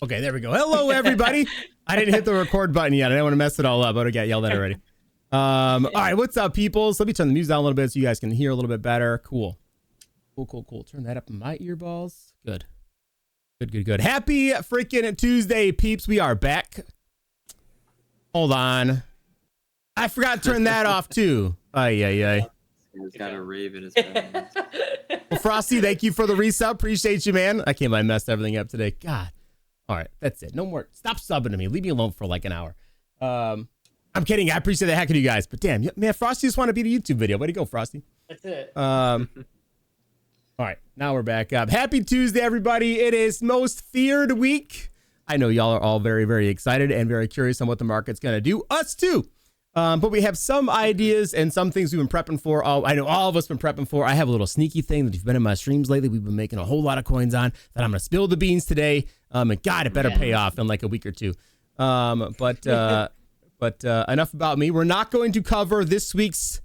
Okay, there we go. Hello, everybody. I didn't hit the record button yet. I didn't want to mess it all up. I would have got yelled at already. All right, what's up, peoples? Let me turn the music down a little bit so you guys can hear a little bit better. Cool. Cool. Turn that up in my earballs. Good. Happy freaking Tuesday, peeps. We are back. Hold on. I forgot to turn that off, too. Ay. He's got a rave in his head. Well, Frosty, thank you for the resub. Appreciate you, man. I can't believe I messed everything up today. God. All right, that's it. No more. Stop subbing to me. Leave me alone for like an hour. I'm kidding. I appreciate the heck of you guys. But damn, man, Frosty just want to be the YouTube video. Way to go, Frosty. That's it. All right, now we're back up. Happy Tuesday, everybody. It is most feared week. I know y'all are all very, very excited and very curious on what the market's going to do. Us too. But we have some ideas and some things we've been prepping for. I know all of us been prepping for. I have a little sneaky thing that if you've been in my streams lately, we've been making a whole lot of coins on that I'm going to spill the beans today. And God, it better pay off in like a week or two. But enough about me. We're not going to cover this week's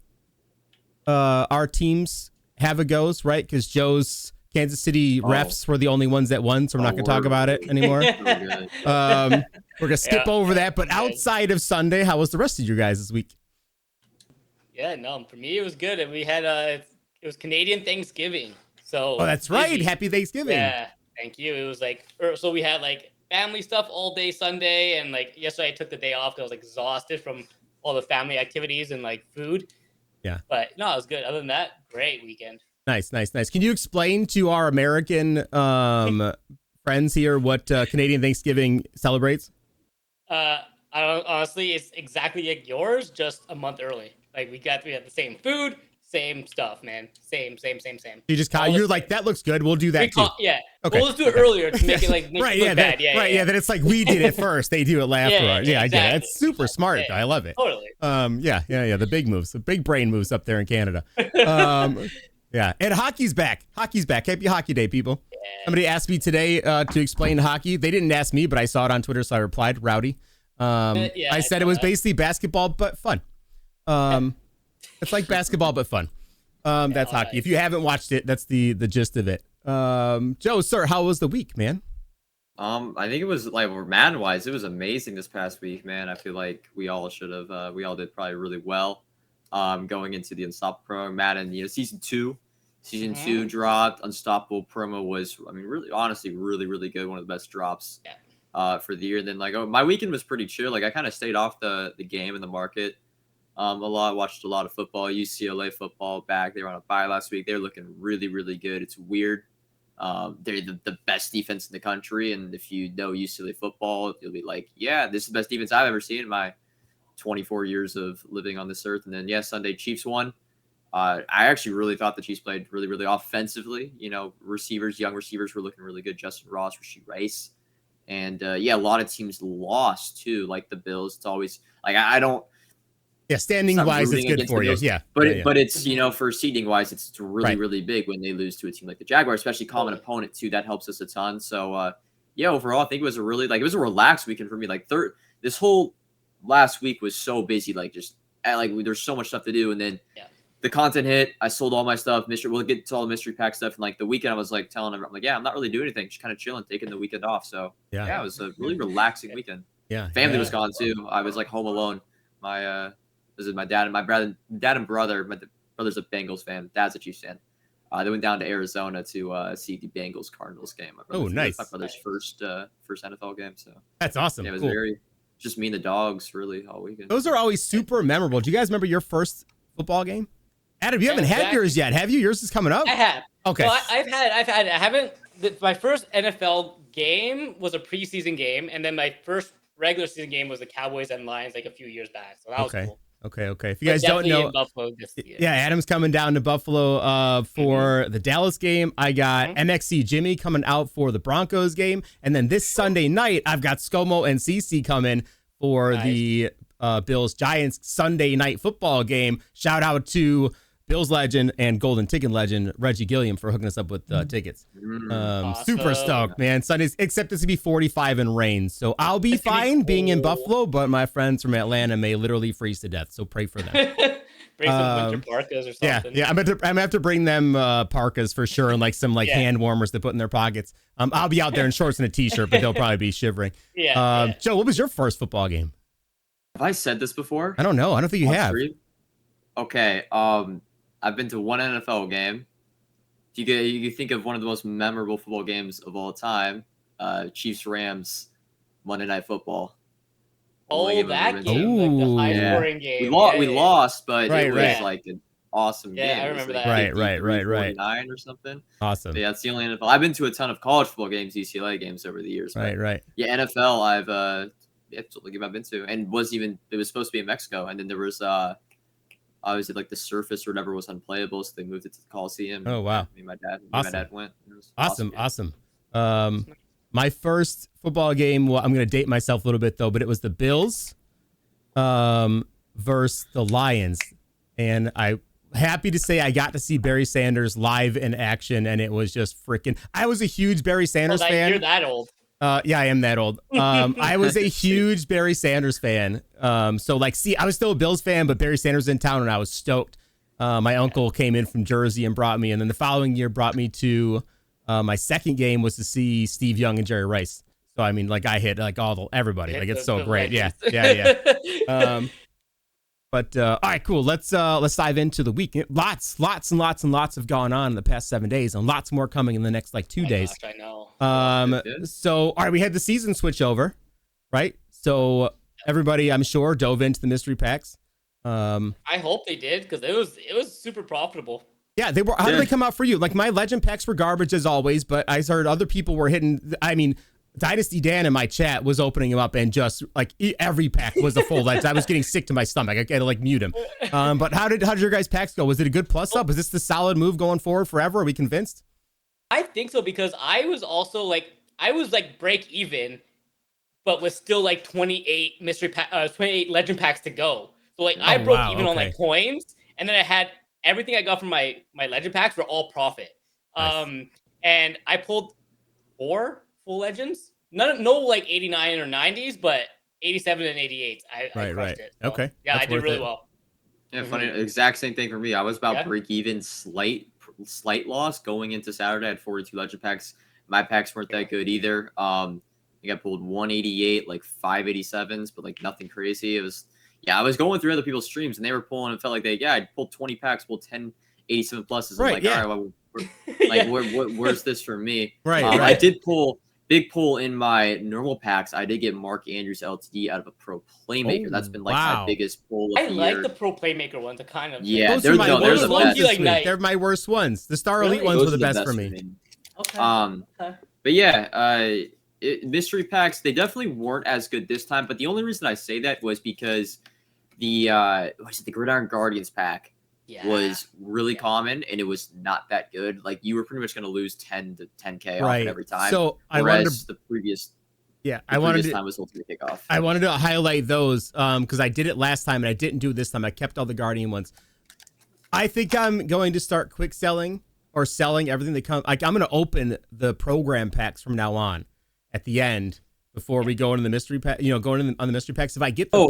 our team's have-a-goes, right? Because Joe's Kansas City refs were the only ones that won, so we're not going to talk about it anymore. We're going to skip over that. But outside of Sunday, how was the rest of you guys this week? Yeah, no, for me it was good. And we had it was Canadian Thanksgiving. So that's right. Happy Thanksgiving. Yeah, thank you. It was like so we had like family stuff all day Sunday, and like yesterday I took the day off because I was like, exhausted from all the family activities and like food. Yeah. But no, it was good. Other than that, great weekend. Nice. Can you explain to our American friends here what Canadian Thanksgiving celebrates? I don't honestly, it's exactly like yours, just a month early. Like we had the same food, same stuff, man. Same. You just you're like, that looks good. We'll do that too. Yeah. Okay. We'll just do it earlier to make it like make right. it look bad. Then it's like we did it first. They do it afterwards. Yeah, I get it. It's super smart. Yeah. I love it. Totally. Yeah. The big moves, the big brain moves up there in Canada. Yeah. And hockey's back. Happy Hockey Day, people. Yeah. Somebody asked me today to explain hockey. They didn't ask me, but I saw it on Twitter, so I replied. Rowdy. I said it was basically basketball but fun. It's like basketball but fun. That's hockey. Nice. If you haven't watched it, that's the gist of it. Joe, sir, how was the week, man? I think it was like Madden wise, it was amazing this past week, man. I feel like we all should have we all did probably really well. Going into the Unstoppable promo, Madden, season 2 dropped. Unstoppable promo was, really, honestly, really good. One of the best drops for the year. And then my weekend was pretty chill. Like I kind of stayed off the game and the market a lot. Watched a lot of football. UCLA football back. They were on a bye last week. They're looking really good. It's weird. They're the best defense in the country, and if you know UCLA football, you'll be like, yeah, this is the best defense I've ever seen in my 24 years of living on this earth. And then Sunday Chiefs won. I actually really thought the Chiefs played really offensively. Young receivers were looking really good. Justin Ross, Rashee Rice, and a lot of teams lost too, like the Bills. It's always like I don't. Yeah, standing wise, it's good for you. But it's for seeding wise, it's really big when they lose to a team like the Jaguars, especially common opponent too. That helps us a ton. So overall, I think it was a relaxed weekend for me. This whole last week was so busy, there's so much stuff to do, and then the content hit. I sold all my stuff. We'll get to all the mystery pack stuff. And the weekend, I was telling everyone, I'm not really doing anything, just kind of chilling, taking the weekend off. So it was a really relaxing weekend. Family was gone too. I was home alone. My dad and my brother. My brother's a Bengals fan. Dad's a Chiefs fan. They went down to Arizona to see the Bengals Cardinals game. Nice. My brother's first NFL game. So that's awesome. It was just me and the dogs really all weekend. Those are always super memorable. Do you guys remember your first football game? Adam, you haven't had yours yet, have you? Yours is coming up. I have. Okay. Well, I haven't. My first NFL game was a preseason game, and then my first regular season game was the Cowboys and Lions a few years back. So that was cool. Okay. If you guys don't know, Buffalo this year. Adam's coming down to Buffalo for the Dallas game. I got MXC Jimmy coming out for the Broncos game, and then this Sunday night I've got ScoMo and CC coming for the Bills Giants Sunday night football game. Shout out to Bills legend and Golden Ticket legend Reggie Gilliam for hooking us up with tickets. Awesome. Super stoked, man. Sundays, except it's to be 45 and rain, so I'll be fine being in Buffalo, but my friends from Atlanta may literally freeze to death, so pray for them. Bring some winter parkas or something. Yeah. I'm gonna have to bring them parkas for sure, and like some hand warmers to put in their pockets. I'll be out there in shorts and a t-shirt, but they'll probably be shivering. Yeah. Joe, what was your first football game? Have I said this before? I don't know. I don't think you have. Okay. I've been to one NFL game. If you think of one of the most memorable football games of all time, Chiefs Rams Monday Night Football. Oh, that game, like the high-scoring game. We lost, but it was like an awesome game. I remember that. Right. 49 or something. Awesome. But yeah, it's the only NFL. I've been to a ton of college football games, UCLA games over the years. Right. Yeah, NFL. I've been to, and it was supposed to be in Mexico, and then there was obviously like the surface or whatever was unplayable, so they moved it to the Coliseum. Oh wow! Me and my dad went. It was Awesome. My first football game. Well, I'm gonna date myself a little bit though, but it was the Bills, versus the Lions, and I'm happy to say I got to see Barry Sanders live in action, and it was just freaking. I was a huge Barry Sanders fan. You're that old. Yeah, I am that old. I was a huge Barry Sanders fan. So like, I was still a Bills fan, but Barry Sanders was in town, and I was stoked. My uncle came in from Jersey and brought me, and then the following year brought me to my second game was to see Steve Young and Jerry Rice. So I mean, like I hit like everybody. Like it's so great. Yeah. But all right, cool. Let's dive into the week. Lots have gone on in the past 7 days, and lots more coming in the next like 2 days. Gosh, I know. So all right, we had the season switch over, right? So everybody, I'm sure, dove into the mystery packs. I hope they did, because it was super profitable. Yeah, they were. How did they come out for you? Like my legend packs were garbage as always, but I heard other people were hitting. I mean, Dynasty Dan in my chat was opening them up, and just like every pack was a full legend. I was getting sick to my stomach. I had to like mute him. But how did your guys' packs go? Was it a good plus up? Is this the solid move going forward forever? Are we convinced? I think so, because I was also like break even, but with still like 28 28 legend packs to go. So like I broke even on like coins, and then I had everything I got from my legend packs were all profit. Nice. And I pulled 4 full legends. No like 89 or 90s, but 87 and 88. I crushed it. So, okay. Yeah, I did really well. Yeah, funny. Exact same thing for me. I was about break even, slight loss going into Saturday. I had 42 legend packs. My packs weren't that good either. I think I pulled 188, like 587s, but like nothing crazy. It was I was going through other people's streams, and they were pulling and felt like I pulled 20 packs, pulled 10 87 pluses. I'm like, all right, well, where's this for me? Right. I did pull big pull in my normal packs. I did get Mark Andrews LTD out of a pro playmaker. That's been like my biggest pull of the year. Like the pro playmaker ones. I kind of they're the best. They're my worst ones. The Star Elite ones were the best for me. Okay. But yeah, mystery packs, they definitely weren't as good this time. But the only reason I say that was because the Gridiron Guardians pack was really common, and it was not that good. Like you were pretty much going to lose 10 to 10K off it every time. So I wanted to, the previous time was ultimate kickoff. I wanted to highlight those because I did it last time and I didn't do it this time. I kept all the Guardian ones. I think I'm going to start quick selling or selling everything that comes. Like I'm going to open the program packs from now on at the end before we go into the mystery pack. Going on the mystery packs. If I get the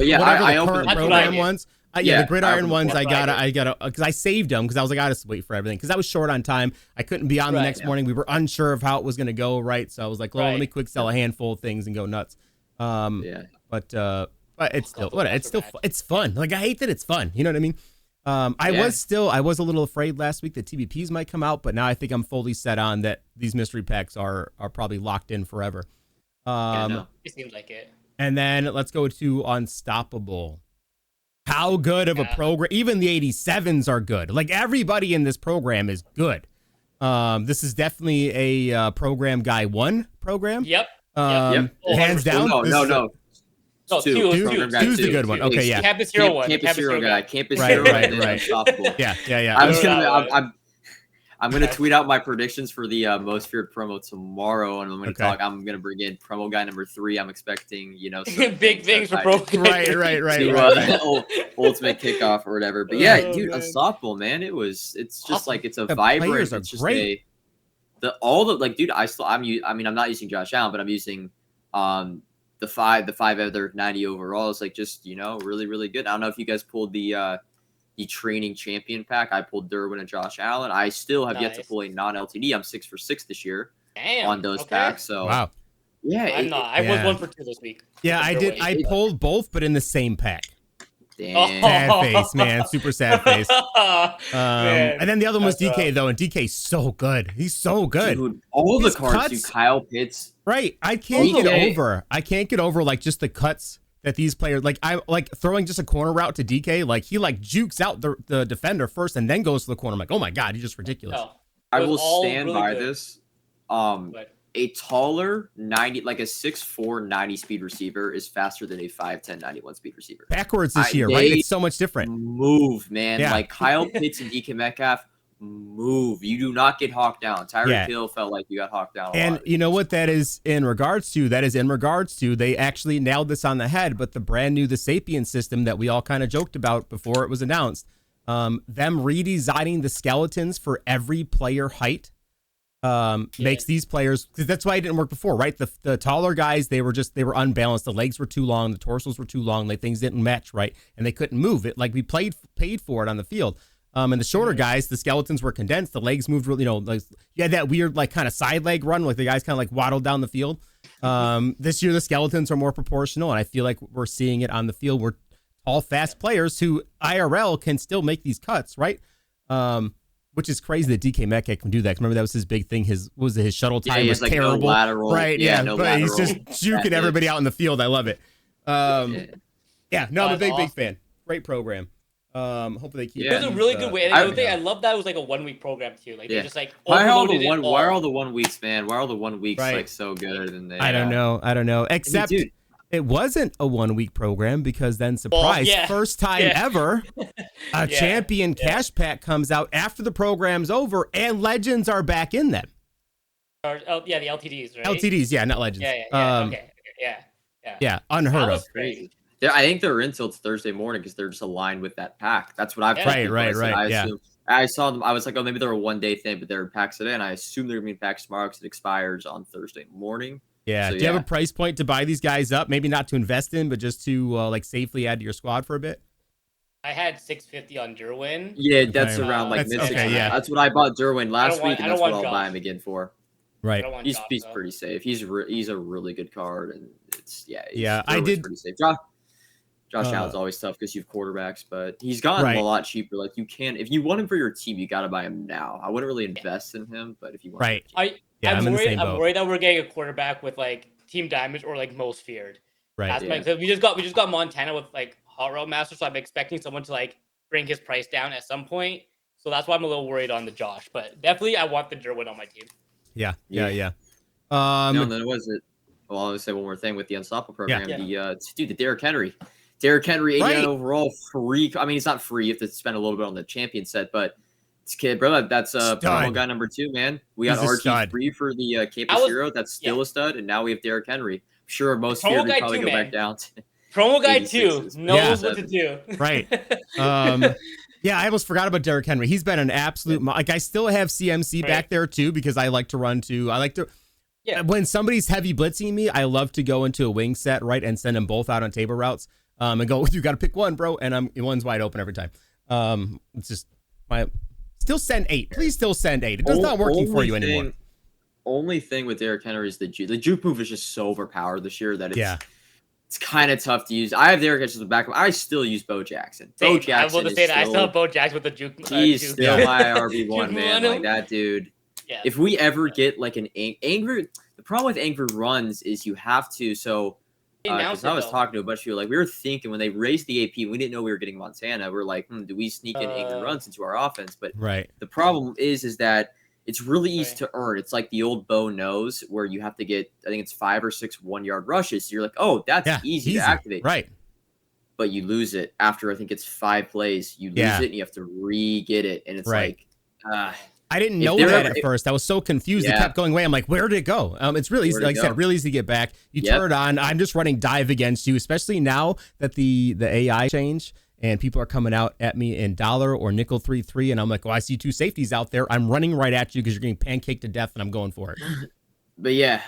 current program ones. The Gridiron ones I gotta because I saved them because I was like I just wait for everything because I was short on time. I couldn't be on the next morning. We were unsure of how it was gonna go, right? So I was like, let me quick sell a handful of things and go nuts. But it's still it's fun. Like I hate that it's fun. You know what I mean? I was a little afraid last week that TBPs might come out, but now I think I'm fully set on that these mystery packs are probably locked in forever. It seems like it. And then let's go to Unstoppable. How good of a program? Even the 87s are good. Like everybody in this program is good. This is definitely a program guy 1 program. Yep. Hands down. No. Two's the good one. Okay, yeah. Campus Hero one. Campus Hero guy. Campus Hero guy. Unstoppable. Yeah. I'm gonna tweet out my predictions for the most feared promo tomorrow, and I'm gonna I'm gonna bring in promo guy number 3. I'm expecting big things for promo. Right. Ultimate kickoff or whatever. But yeah, dude, Unstoppable, man. It's just like it's a vibrant. It's just great. I'm not using Josh Allen, but I'm using the 5 other 90 overalls. Like just really really good. I don't know if you guys pulled the the training champion pack. I pulled Derwin and Josh Allen. I still have yet to pull a non-LTD. I'm 6 for 6 this year on those packs. So wow. Yeah, I'm not. I was 1 for 2 this week. Yeah, I did. I pulled both, but in the same pack. Damn. Sad face, man. Super sad face. And then the other one was DK, though, and DK's so good. He's so good. Dude, all the cards, dude. Kyle Pitts. Right. I can't get over like just the cuts that these players like. I like throwing just a corner route to DK. Like he like jukes out the defender first and then goes to the corner. I'm like, oh my god, he's just ridiculous. No, I will stand by this. A taller 90, like a 6'4", 90 speed receiver is faster than a 5'10", 91 speed receiver. Backwards this year, right? It's so much different. Move, man. Yeah. Like Kyle Pitts and DK Metcalf, move. You do not get hawked down. Tyreek Hill felt like you got hawked down a lot. You know what that is in regards to? That is in regards to, they actually nailed this on the head, but the brand new, the Sapien system that we all kind of joked about before it was announced, them redesigning the skeletons for every player height, makes these players, because that's why it didn't work before, right? The taller guys, they were unbalanced. The legs were too long, the torsos were too long, like things didn't match right, and they couldn't move it. Like we paid for it on the field. And the shorter guys, the skeletons were condensed. The legs moved really, like you had that weird like kind of side leg run, like the guys kind of like waddled down the field. This year the skeletons are more proportional, and I feel like we're seeing it on the field. We're tall, fast players who IRL can still make these cuts, right? Which is crazy that DK Metcalf can do that. Remember that was his big thing. His shuttle time was like terrible, no lateral. Right? Yeah, no but lateral. He's just juking everybody out in the field. I love it. I'm a big fan. Great program. Hopefully they keep. It was a really good way. And I love that it was like a 1 week program too. Like they just like why are all the 1 weeks, man? Why are all the 1 weeks like so good? And I don't know. Except it wasn't a 1 week program, because then surprise, first time ever, a champion cash pack comes out after the program's over and legends are back in them. The LTDs, right? LTDs, not legends. Unheard of. Crazy. Yeah, I think they're in until Thursday morning because they're just aligned with that pack. That's what I've I saw them. I was like, oh, maybe they're a 1 day thing, but they're packs today, and I assume they're gonna be packs tomorrow because it expires on Thursday morning. Yeah. So, do you have a price point to buy these guys up? Maybe not to invest in, but just to like safely add to your squad for a bit. I had 650 on Derwin. Yeah, that's around like mid 600. That's what I bought Derwin last week, and that's what I'll buy him again for. Right. He's pretty safe. He's a really good card, and it's I did pretty safe. Josh Allen's always tough because you have quarterbers, but he's gotten a lot cheaper. Like you can, if you want him for your team, you got to buy him now. I wouldn't really invest in him, but if you want, I'm worried that we're getting a quarterback with like team damage or like most feared. Right. Because we just got Montana with like Hot Route Master, so I'm expecting someone to like bring his price down at some point. So that's why I'm a little worried on the Josh, but definitely I want the Derwin on my team. Yeah. No, then was it? Well, I'll say one more thing with the Unstoppable program. The Derrick Henry. Derrick Henry, 89 overall, free. I mean, it's not free. You have to spend a little bit on the champion set, but it's bro. That's promo guy number 2, man. We got RG free for the Cape Zero. That's still a stud, and now we have Derrick Henry. I'm sure most feared would probably go back down to promo guy 2 knows what to do. Right. I almost forgot about Derrick Henry. He's been an absolute like. I still have CMC back there too because I like to run too. I like to. Yeah. When somebody's heavy blitzing me, I love to go into a wing set, right, and send them both out on table routes. And go, you got to pick one, bro. And one's wide open every time. It's just still send 8. Please still send 8. It does not working for you anymore. Only thing with Derrick Henry is the juke move is just so overpowered this year that it's kind of tough to use. I have Derrick Henry in the back. I still use Bo Jackson. I was able to say that I still have Bo Jackson with the juke. He's still my RB1, man. Like that dude. Yeah. If we ever get like an angry, the problem with angry runs is you have to because I was talking to a bunch of people, like we were thinking when they raised the AP, we didn't know we were getting Montana. We're like, do we sneak in angry runs into our offense? But the problem is that it's really easy to earn. It's like the old Bo knows where you have to get, I think it's 5 or 6 1-yard rushes. So you're like, oh, that's easy to activate. Right. But you lose it after I think it's 5 plays. You lose it and you have to re-get it. And it's like, I didn't know that at first. I was so confused. It kept going away. I'm like, where did it go? It's really easy. Like I said, really easy to get back. You turn it on. I'm just running dive against you, especially now that the AI change and people are coming out at me in dollar or nickel 3-3. And I'm like, I see 2 safeties out there. I'm running right at you because you're getting pancaked to death and I'm going for it. But yeah,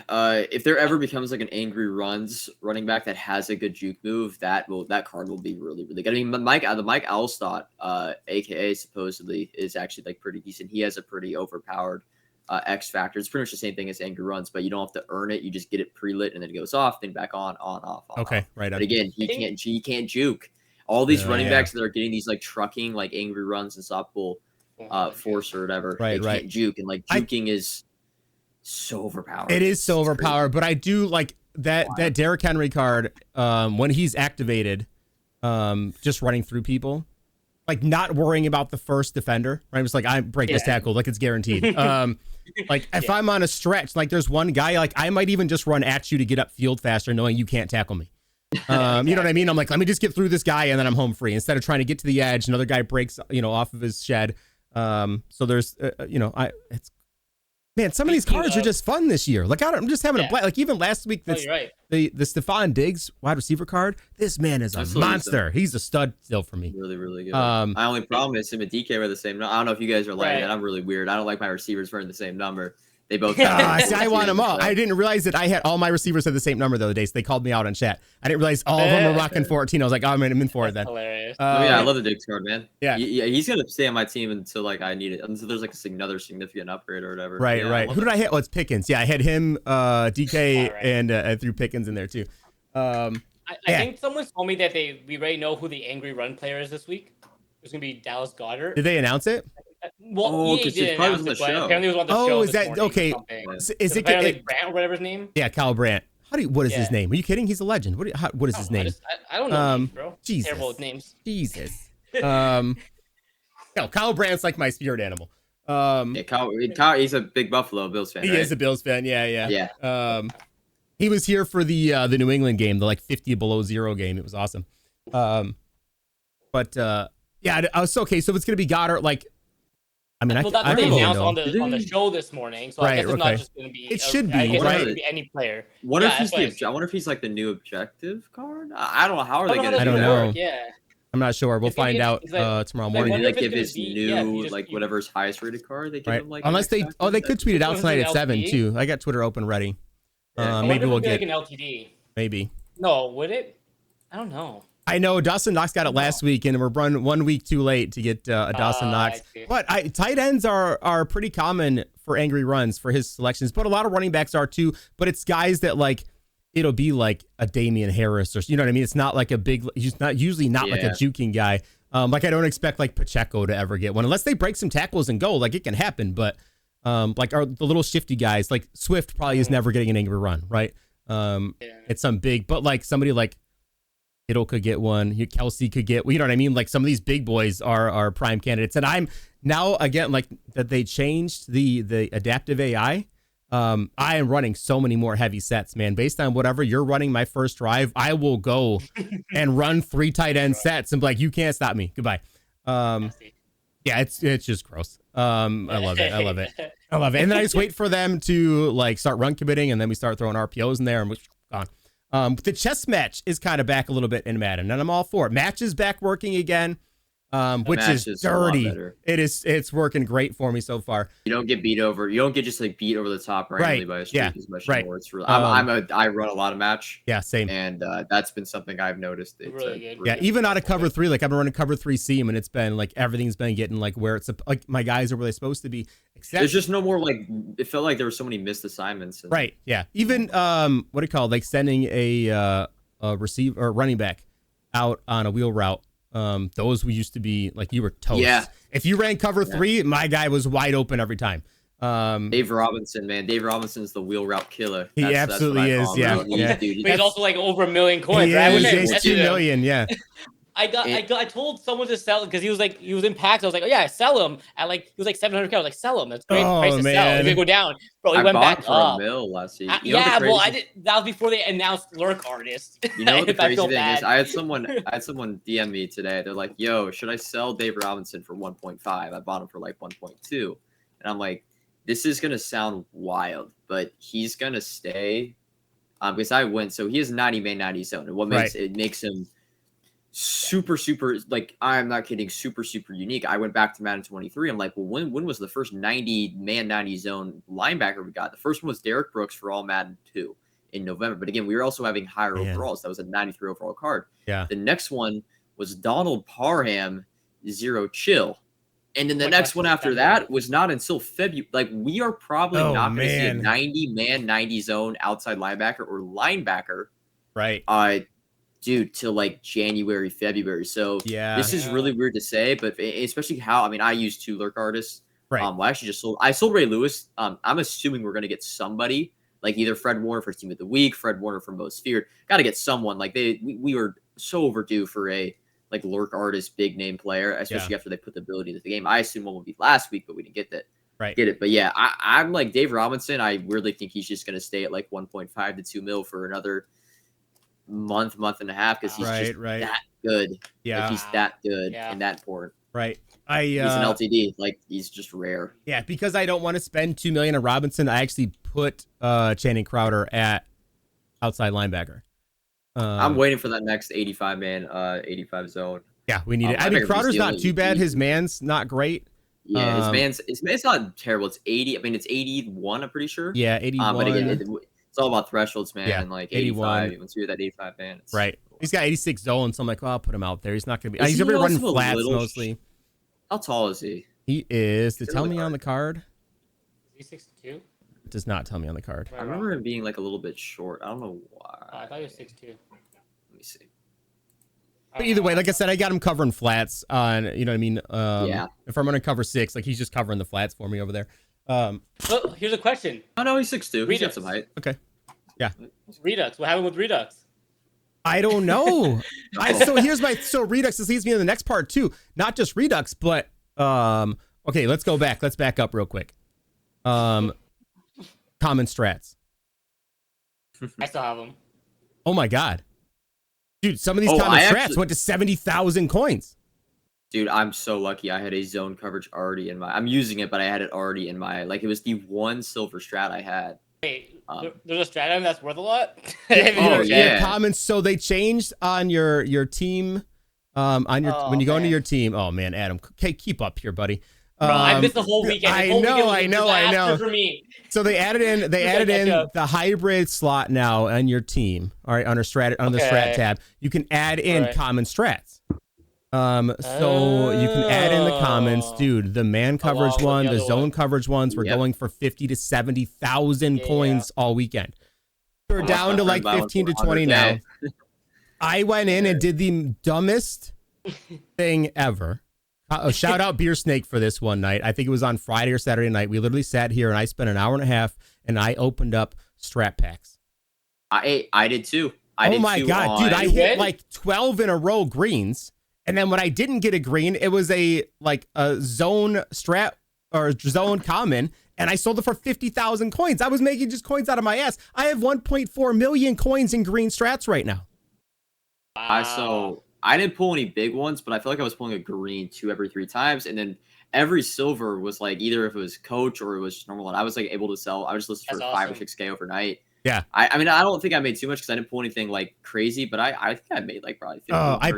if there ever becomes like an angry runs running back that has a good juke move, that card will be really really good. I mean, the Mike Alstott, aka supposedly, is actually like pretty decent. He has a pretty overpowered X factor. It's pretty much the same thing as angry runs, but you don't have to earn it. You just get it pre-lit and then it goes off, then back on, off. Okay, right. But again, he can't juke. All these running backs that are getting these like trucking, like angry runs and stop pull, force or whatever, they can't juke, and like juking is so overpowered. It is so overpowered, but I do like that Derrick Henry card when he's activated, just running through people, like not worrying about the first defender. Right, it's like I break this tackle, like it's guaranteed. Like if I'm on a stretch, like there's one guy, like I might even just run at you to get up field faster, knowing you can't tackle me. You know what I mean? I'm like, let me just get through this guy and then I'm home free instead of trying to get to the edge. Another guy breaks, off of his shed. So there's, man, some of these cards are just fun this year. Like I'm just having a blast. Like even last week, the Stephon Diggs wide receiver card. This man is a monster. He's a stud still for me. Really, really good. My only problem is him and DK are the same. I don't know if you guys are like that. I'm really weird. I don't like my receivers wearing the same number. They both. See, I want them all. I didn't realize that I had all my receivers had the same number the other day, so they called me out on chat. I didn't realize all of them were rocking 14. I was like, oh, I'm in for it then. Hilarious. I love the Diggs card, man. Yeah, he's gonna stay on my team until like I need it, until there's like another significant upgrade or whatever. Right. Who did I hit? Oh, it's Pickens. Yeah, I had him, DK, and I threw Pickens in there too. I think someone told me that we already know who the angry run player is this week. It's gonna be Dallas Goedert. Did they announce it? Well, he didn't announce it, but apparently it was on the show. Is that okay? Is it Brant or whatever his name? Yeah, Kyle Brandt. What is his name? Are you kidding? He's a legend. What is his name? I don't know names, bro. Jesus. Terrible with names. Jesus. No, Kyle Brandt's like my spirit animal. Kyle, he's a big Buffalo Bills fan. He is a Bills fan. Yeah. He was here for the New England game, the like 50 below zero game. It was awesome. But I was okay. So it's gonna be Goddard. Like, I mean, that's what they announced on the show this morning. So I guess it's not just gonna be. It should be right. It could be any player. I wonder if he's like the new objective card. I don't know. How are they gonna? I don't know. Yeah. I'm not sure. We'll find out tomorrow morning. Maybe they give his new whatever his highest rated card. They give him like unless they they could tweet it out tonight at 7 too. I got Twitter open ready. Maybe we'll get an LTD. Maybe. No, would it? I don't know. I know Dawson Knox got it last week, and we're run 1 week too late to get a Dawson Knox. But tight ends are pretty common for angry runs for his selections, but a lot of running backs are too. But it's guys that like it'll be like a Damian Harris or you know what I mean. It's not like a big. He's not usually like a juking guy. Like I don't expect like Pacheco to ever get one unless they break some tackles and go. Like it can happen, but like the little shifty guys like Swift probably is never getting an angry run, right? It's some big, but like somebody like Kittle could get one. Kelsey could get, you know what I mean? Like some of these big boys are prime candidates. And I'm now again, like that they changed the adaptive AI. I am running so many more heavy sets, man. Based on whatever you're running my first drive, I will go and run 3 tight end sets and be like, you can't stop me. Goodbye. Yeah, it's just gross. I love it. And then I just wait for them to like start run committing, and then we start throwing RPOs in there, and we're gone. The chess match is kind of back a little bit in Madden, and I'm all for it. Match is back working again, which is dirty. It's working great for me so far. You don't get beat over. You don't get just like beat over the top randomly by a streak as much anymore. It's really, I run a lot of match. Yeah, same. And that's been something I've noticed. It's really good. Yeah, even out of cover 3, like I've been running cover 3 seam, and it's been like everything's been getting like where it's like my guys are where they're supposed to be. There's just no more like it felt like there were so many missed assignments. Right. Yeah. Even what do you call it? Like sending a receiver or running back out on a wheel route. Those we used to be like you were toast. Yeah. If you ran cover 3, my guy was wide open every time. Dave Robinson, man. Dave Robinson's the wheel route killer. He absolutely is. Yeah. But he's also like over $1 million coins. He right? is 2 million. Yeah. I told someone to sell because he was in packs. I was like, oh yeah, sell him at like he was like 700K. I was like, sell him. That's great price to sell. He's gonna go down, bro. He went back for up. $1 million last year. Well, I did. That was before they announced lurk artist. You know what the crazy thing is? I had someone DM me today. They're like, yo, should I sell Dave Robinson for 1.5? I bought him for like 1.2, and I'm like, this is gonna sound wild, but he's gonna stay. Because I went, so he has 90 main 90 zone, and what makes it makes him super like, I'm not kidding, super unique. I went back to Madden 23. I'm like, well, when was the first 90 man 90 zone linebacker we got? The first one was Derek Brooks for all Madden 2 in November. But again, we were also having higher overalls. That was a 93 overall card. Yeah. The next one was Donald Parham, 0 chill. And then the next one after that was not until February. Like, we are probably not going to see a 90 man 90 zone outside linebacker or linebacker. Right. Dude, till like January, February. So this is really weird to say, but especially how, I mean, I use 2 lurk artists. Right. Well, I actually I sold Ray Lewis. I'm assuming we're going to get somebody like either Fred Warner for Team of the Week, Fred Warner for Most Feared. Got to get someone. Like, we were so overdue for a like lurk artist, big name player, especially after they put the ability into the game. I assumed one would be last week, but we didn't get that. Get it. But yeah, I'm like Dave Robinson. I weirdly think he's just going to stay at like 1.5 to 2 mil for another month and a half, because he's just that good. Yeah, like, he's that good and that important. Right. He's an LTD. Like, he's just rare. Yeah, because I don't want to spend $2 million on Robinson. I actually put Channing Crowder at outside linebacker. I'm waiting for that next 85 man 85 zone. Yeah, we need it. I mean, Crowder's not too bad. His man's not great. Yeah, his man's not terrible. It's 80. I mean, it's 81. I'm pretty sure. Yeah, 81. But again, it's all about thresholds, man. Yeah, and like 81. Once you're that 85 man, it's right. He's got 86 zone, so I'm like, well, I'll put him out there. He's not gonna be. He's gonna be running flats mostly. How tall is he? He is. To tell me on the card. Is he 6'2"? Does not tell me on the card. I remember him being like a little bit short. I don't know why. Oh, I thought he was 6'2". Let me see. But either way, like I said, I got him covering flats on, you know what I mean? If I'm going to cover 6, like, he's just covering the flats for me over there. Oh, here's a question. Oh, no, he's 6'2". He's got some height. Okay. Yeah. Redux. What happened with Redux? I don't know. So Redux, this leads me to the next part too. Not just Redux, but okay, let's go back. Let's back up real quick. Common strats. I still have them. Oh my god. Dude, some of these common strats went to 70,000 coins. Dude, I'm so lucky. I had a zone coverage already in my. I'm using it, but I had it already in my. Like, it was the one silver strat I had. Wait, there's a strat item that's worth a lot. Common. So they changed on your team. When you go into your team. Oh man, Adam, okay, keep up here, buddy. Bro, I missed the whole weekend. I know. For me. So they added in the hybrid slot now on your team. All right, under strat the strat tab, you can add in common strats. So you can add in the commons, dude. The man coverage one, the zone coverage ones were going for 50 to 70,000 coins all weekend. We're down to like 15 to 20 now. I went in and did the dumbest thing ever. Shout out Beer Snake for this one night. I think it was on Friday or Saturday night. We literally sat here and I spent an hour and a half and I opened up strat packs. I did too. Oh my god, dude! I hit like 12 in a row greens. And then when I didn't get a green, it was a zone strat or zone common, and I sold it for 50,000 coins. I was making just coins out of my ass. I have 1.4 million coins in green strats right now. So I didn't pull any big ones, but I feel like I was pulling a green 2 every 3 times, and then every silver was like either if it was coach or it was just normal. And I was like able to sell. I was listed for 5 or 6K overnight. Yeah, I mean, I don't think I made too much because I didn't pull anything like crazy, but I think I made like probably 50. I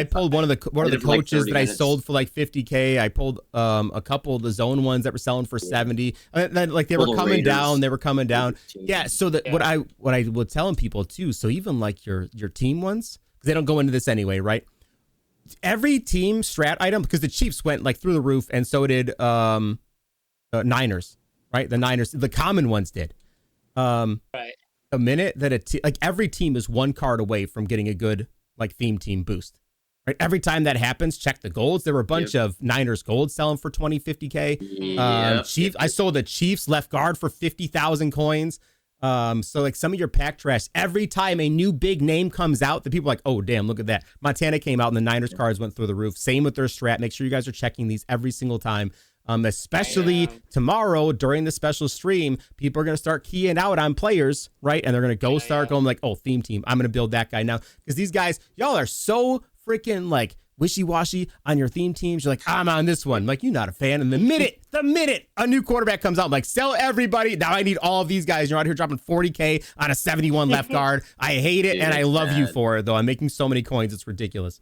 pulled one of the coaches that I sold for like 50K. I pulled a couple of the zone ones that were selling for 70. And then, like, they were coming down. Yeah. So what I was telling people too. So even like your team ones, because they don't go into this anyway, right? Every team strat item, because the Chiefs went like through the roof, and so did Niners, right? The Niners, the common ones did. Right. A minute that like every team is 1 card away from getting a good like theme team boost, right? Every time that happens, check the golds. There were a bunch of Niners golds selling for 20, 50K. Chiefs, I sold the Chiefs left guard for 50,000 coins. So like some of your pack trash, every time a new big name comes out, the people are like, oh damn, look at that. Montana came out and the Niners cards went through the roof. Same with their strat. Make sure you guys are checking these every single time. Especially tomorrow during the special stream, people are going to start keying out on players, right? And they're going to start going like, oh, theme team, I'm going to build that guy now. Because these guys, y'all are so freaking like wishy-washy on your theme teams. You're like, I'm on this one. I'm like, you're not a fan. And the minute a new quarterback comes out, I'm like, sell everybody. Now I need all of these guys. You're out here dropping 40K on a 71 left guard. I hate it, and I love you for it, though. I'm making so many coins. It's ridiculous.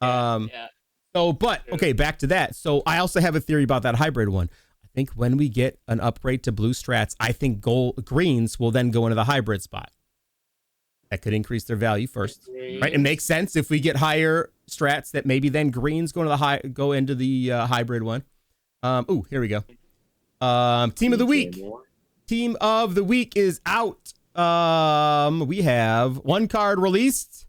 Yeah. So, but okay, back to that. So I also have a theory about that hybrid one. I think when we get an upgrade to blue strats, I think greens will then go into the hybrid spot. That could increase their value first, right? It makes sense if we get higher strats that maybe then greens go into the hybrid one. Here we go. Team of the week. Team of the week is out. We have one card released,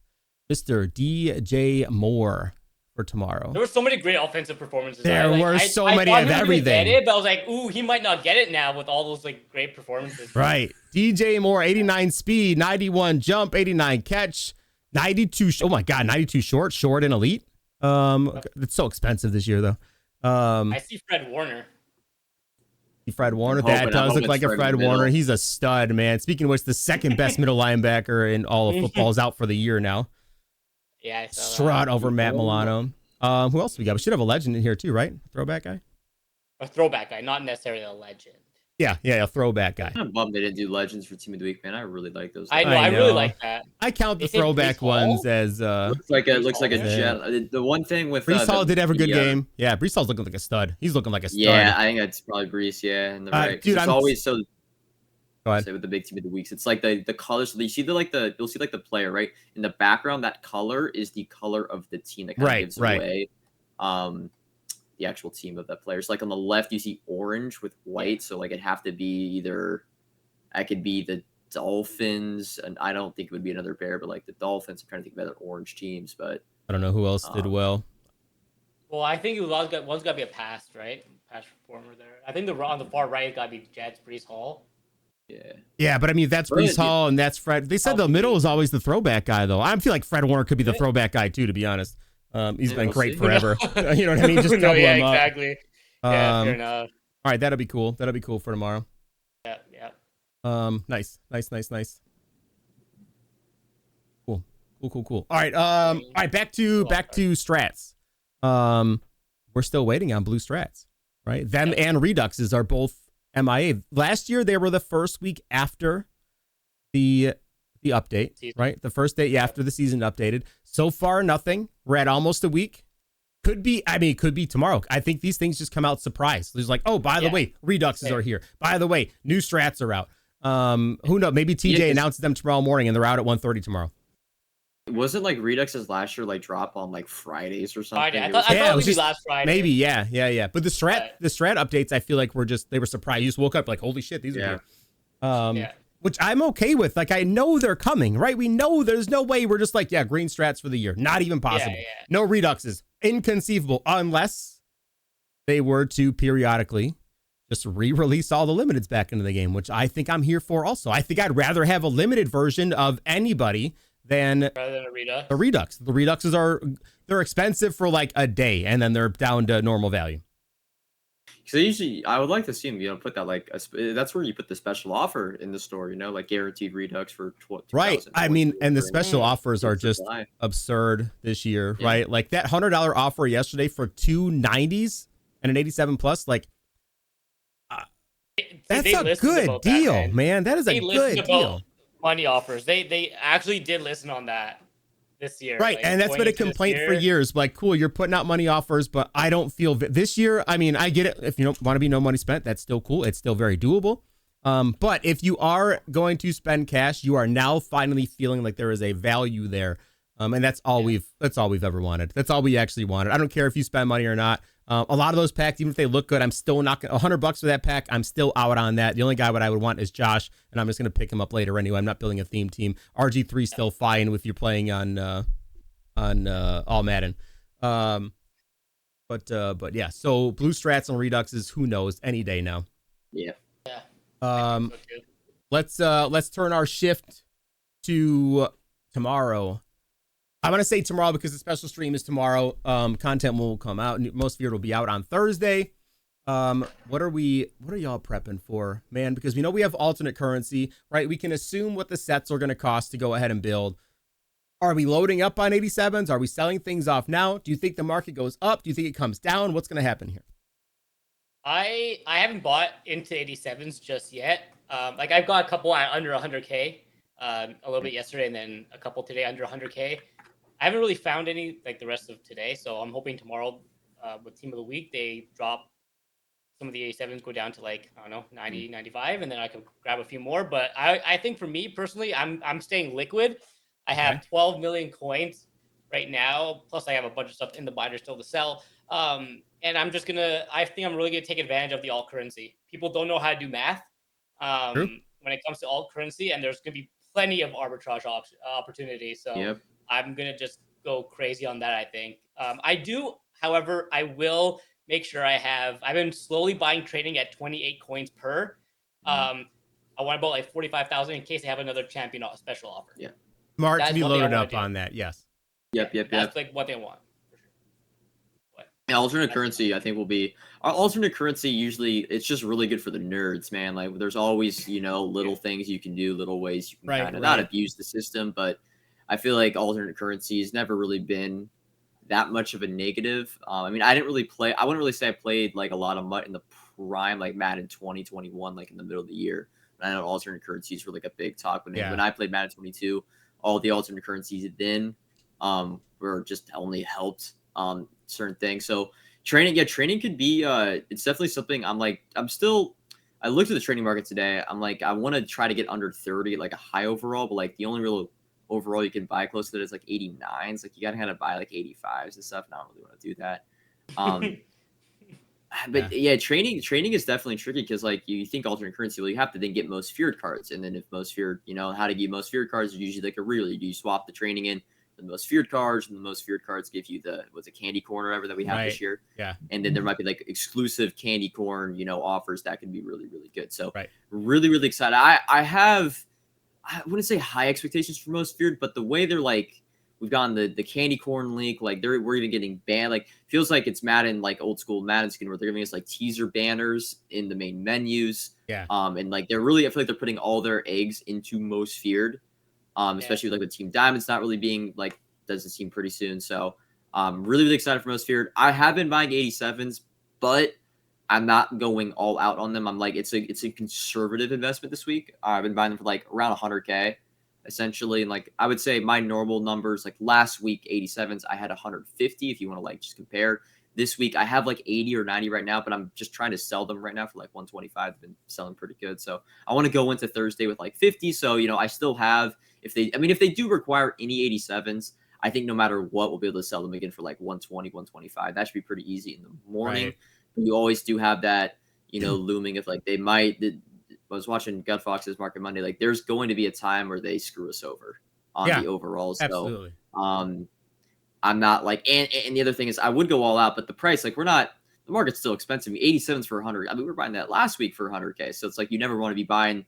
Mr. DJ Moore for tomorrow. There were so many great offensive performances. There were so many of everything. Get it, but I was like, ooh, he might not get it now with all those like great performances. Right. DJ Moore, 89 speed, 91 jump, 89 catch, 92. Oh my God, 92 short and elite. It's so expensive this year though. I see Fred Warner. That does look like a Fred Warner. He's a stud, man. Speaking of which, the second best middle linebacker in all of football is out for the year now. Yeah, I saw Strut over Matt Milano. Who else we got? We should have a legend in here too, right? Throwback guy? A throwback guy, not necessarily a legend. Yeah, a throwback guy. I'm bummed they didn't do legends for Team of the Week, man. I really like those. I know. I really like that. I count the throwback ones as looks like a jet. The one thing with Brees Hall did have a good game. Yeah, Brees Hall's looking like a stud. He's looking like a stud. Yeah, I think that's probably Brees. Yeah, and the right. Dude, it's always so. Go ahead. Say with the big Team of the Weeks, it's like the colors. You see you'll see the player right in the background. That color is the color of the team that kind of gives away the actual team of that player. So like on the left, you see orange with white. So like it'd have to be I could be the Dolphins, and I don't think it would be another bear, but like the Dolphins. I'm trying to think of other orange teams, but I don't know who else did well. Well, I think one's got to be a pass, right? Pass performer there. I think on the far right, it got to be Jets, Brees Hall. Yeah, but I mean that's Brees Hall and that's Fred. They said the middle is always the throwback guy, though. I feel like Fred Warner could be the throwback guy too, to be honest. He's been great forever. You know what I mean? Just double him up. Exactly. Yeah, fair enough. All right, that'll be cool. That'll be cool for tomorrow. Yeah. Nice. Cool. All right. All right. Back to strats. We're still waiting on blue strats, right? Them and Reduxes are both MIA. Last year they were the first week after the update, right? The first day after the season updated. So far, nothing. We're at almost a week. Could be tomorrow. I think these things just come out surprise. There's like, oh, by the way, Reduxes are here. By the way, new strats are out. Who knows? Maybe TJ announces them tomorrow morning and they're out at 1:30 tomorrow. Wasn't like Reduxes last year like drop on like Fridays or something? I thought it was just last Friday. Maybe, yeah. But the strat updates, I feel like they were surprised. You just woke up like, holy shit, these are here. Which I'm okay with. Like, I know they're coming, right? We know there's no way we're just like, green strats for the year. Not even possible. No Reduxes. Inconceivable. Unless they were to periodically just re-release all the limiteds back into the game, which I think I'm here for also. I think I'd rather have a limited version of anybody rather than a Redux. The Redux. The Reduxes they're expensive for like a day, and then they're down to normal value. So usually, I would like to see them, put that like that's where you put the special offer in the store, like guaranteed Redux for 12. Right. I mean, and the special offers are just absurd this year, right? Like that $100 offer yesterday for 2 90s and an 87 plus, like that's a good deal, man. That is a good deal. Money offers. They actually did listen on that this year. Right. Like, and that's been a complaint for years. Like, cool, you're putting out money offers, but I don't feel this year. I mean, I get it. If you don't want to be no money spent, that's still cool. It's still very doable. But if you are going to spend cash, you are now finally feeling like there is a value there. And that's all we've ever wanted. That's all we actually wanted. I don't care if you spend money or not. A lot of those packs, even if they look good, I'm still not going $100 for that pack. I'm still out on that. The only guy what I would want is Josh, and I'm just going to pick him up later anyway. I'm not building a theme team. RG3 still fine if you're playing on all Madden. But yeah. So blue strats and Reduxes, who knows? Any day now. Yeah. Let's turn our shift to tomorrow. I'm going to say tomorrow because the special stream is tomorrow. Content will come out. Most of it will be out on Thursday. What are y'all prepping for, man? Because we know we have alternate currency, right? We can assume what the sets are going to cost to go ahead and build. Are we loading up on 87s? Are we selling things off now? Do you think the market goes up? Do you think it comes down? What's going to happen here? I haven't bought into 87s just yet. Like I've got a couple under 100K, a little bit yesterday and then a couple today under 100K. I haven't really found any like the rest of today, so I'm hoping tomorrow with Team of the Week they drop some of the 87s, go down to like, I don't know, 90, 95, and then I can grab a few more. But I think for me personally, I'm staying liquid. I have 12 million coins right now, plus I have a bunch of stuff in the binder still to sell. And I think I'm really gonna take advantage of the alt currency. People don't know how to do math when it comes to alt currency, and there's gonna be plenty of arbitrage opportunities. So I'm gonna just go crazy on that. I think however, I will make sure I've been slowly buying trading at 28 coins per. I want about like 45,000 in case they have another champion special offer. Yeah. Smart to be loaded up on that. Yes. Yep. That's like what they want. For sure. Yeah, alternate currency, I think, will be our alternate currency. Usually, it's just really good for the nerds, man. Like, there's always, little things you can do, little ways you can kind of not abuse the system. But I feel like alternate currency has never really been that much of a negative. I mean, I wouldn't really say I played like a lot of MUT in the prime, like Madden 2021, like in the middle of the year. But I know alternate currencies were like a big talk when I played Madden 22. All the alternate currencies then were just only helped certain things. So training could be it's definitely something I looked at the trading market today. I'm like, I want to try to get under 30, like a high overall, but like the only real overall you can buy close to that is like 89s. Like you gotta kind of buy like 85s and stuff. And I don't really want to do that. But yeah, training is definitely tricky because like you think alternate currency, well, you have to then get most feared cards, and then if most feared, how to get most feared cards is usually like a really you swap the training in the most feared cards, and the most feared cards give you the candy corn or whatever that we have this year. Yeah, and then there might be like exclusive candy corn, offers that can be really really good. So really really excited. I wouldn't say high expectations for most feared, but the way they're like. We've gotten the candy corn leak. Like we're even getting banned. Like feels like it's Madden, like old school Madden skin, where they're giving us like teaser banners in the main menus. Yeah. And like I feel like they're putting all their eggs into most feared. Especially like with Team Diamond's not really being like doesn't seem pretty soon. So really really excited for most feared. I have been buying 87s, but I'm not going all out on them. I'm like it's a conservative investment this week. I've been buying them for like around 100K. Essentially, and like I would say my normal numbers, like last week 87s I had 150 if you want to like just compare. This week I have like 80 or 90 right now, but I'm just trying to sell them right now for like 125. They've been selling pretty good, so I want to go into Thursday with like 50. So I still have, if they do require any 87s, I think no matter what we'll be able to sell them again for like 120 125. That should be pretty easy in the morning. But you always do have that looming of like they might. I was watching Gut Fox's Market Monday. Like, there's going to be a time where they screw us over on the overall. So, absolutely. I'm not like, and the other thing is, I would go all out, but the price, like, the market's still expensive. 87s for 100. I mean, we were buying that last week for 100K. So it's like you never want to be buying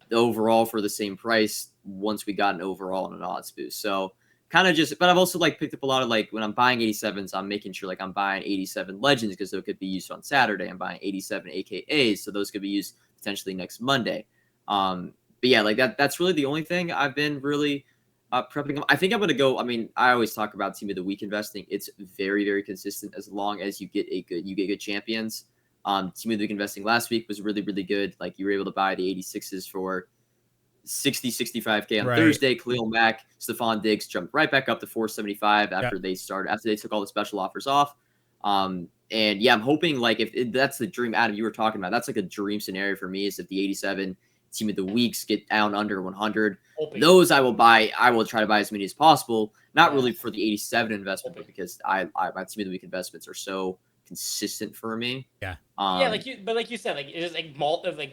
the overall for the same price once we got an overall and an odds boost. So kind of just, but I've also like picked up a lot of like when I'm buying 87s, I'm making sure like I'm buying 87 legends because they could be used on Saturday. I'm buying 87 AKAs, so those could be used potentially next Monday. But yeah, like that's really the only thing I've been really prepping them. I think I'm gonna go. I mean, I always talk about Team of the Week investing. It's very very consistent as long as you get good champions. Team of the Week investing last week was really really good. Like you were able to buy the 86s for 65K on Thursday. Khalil Mack, Stephon Diggs jumped right back up to 475 after they took all the special offers off. And yeah, I'm hoping like if that's the dream, Adam, you were talking about, that's like a dream scenario for me is if the 87 Team of the Weeks get down under 100. Those I will buy. I will try to buy as many as possible. Not really for the 87 investment, but because my Team of the Week investments are so consistent for me. Yeah. Like you said, like it is like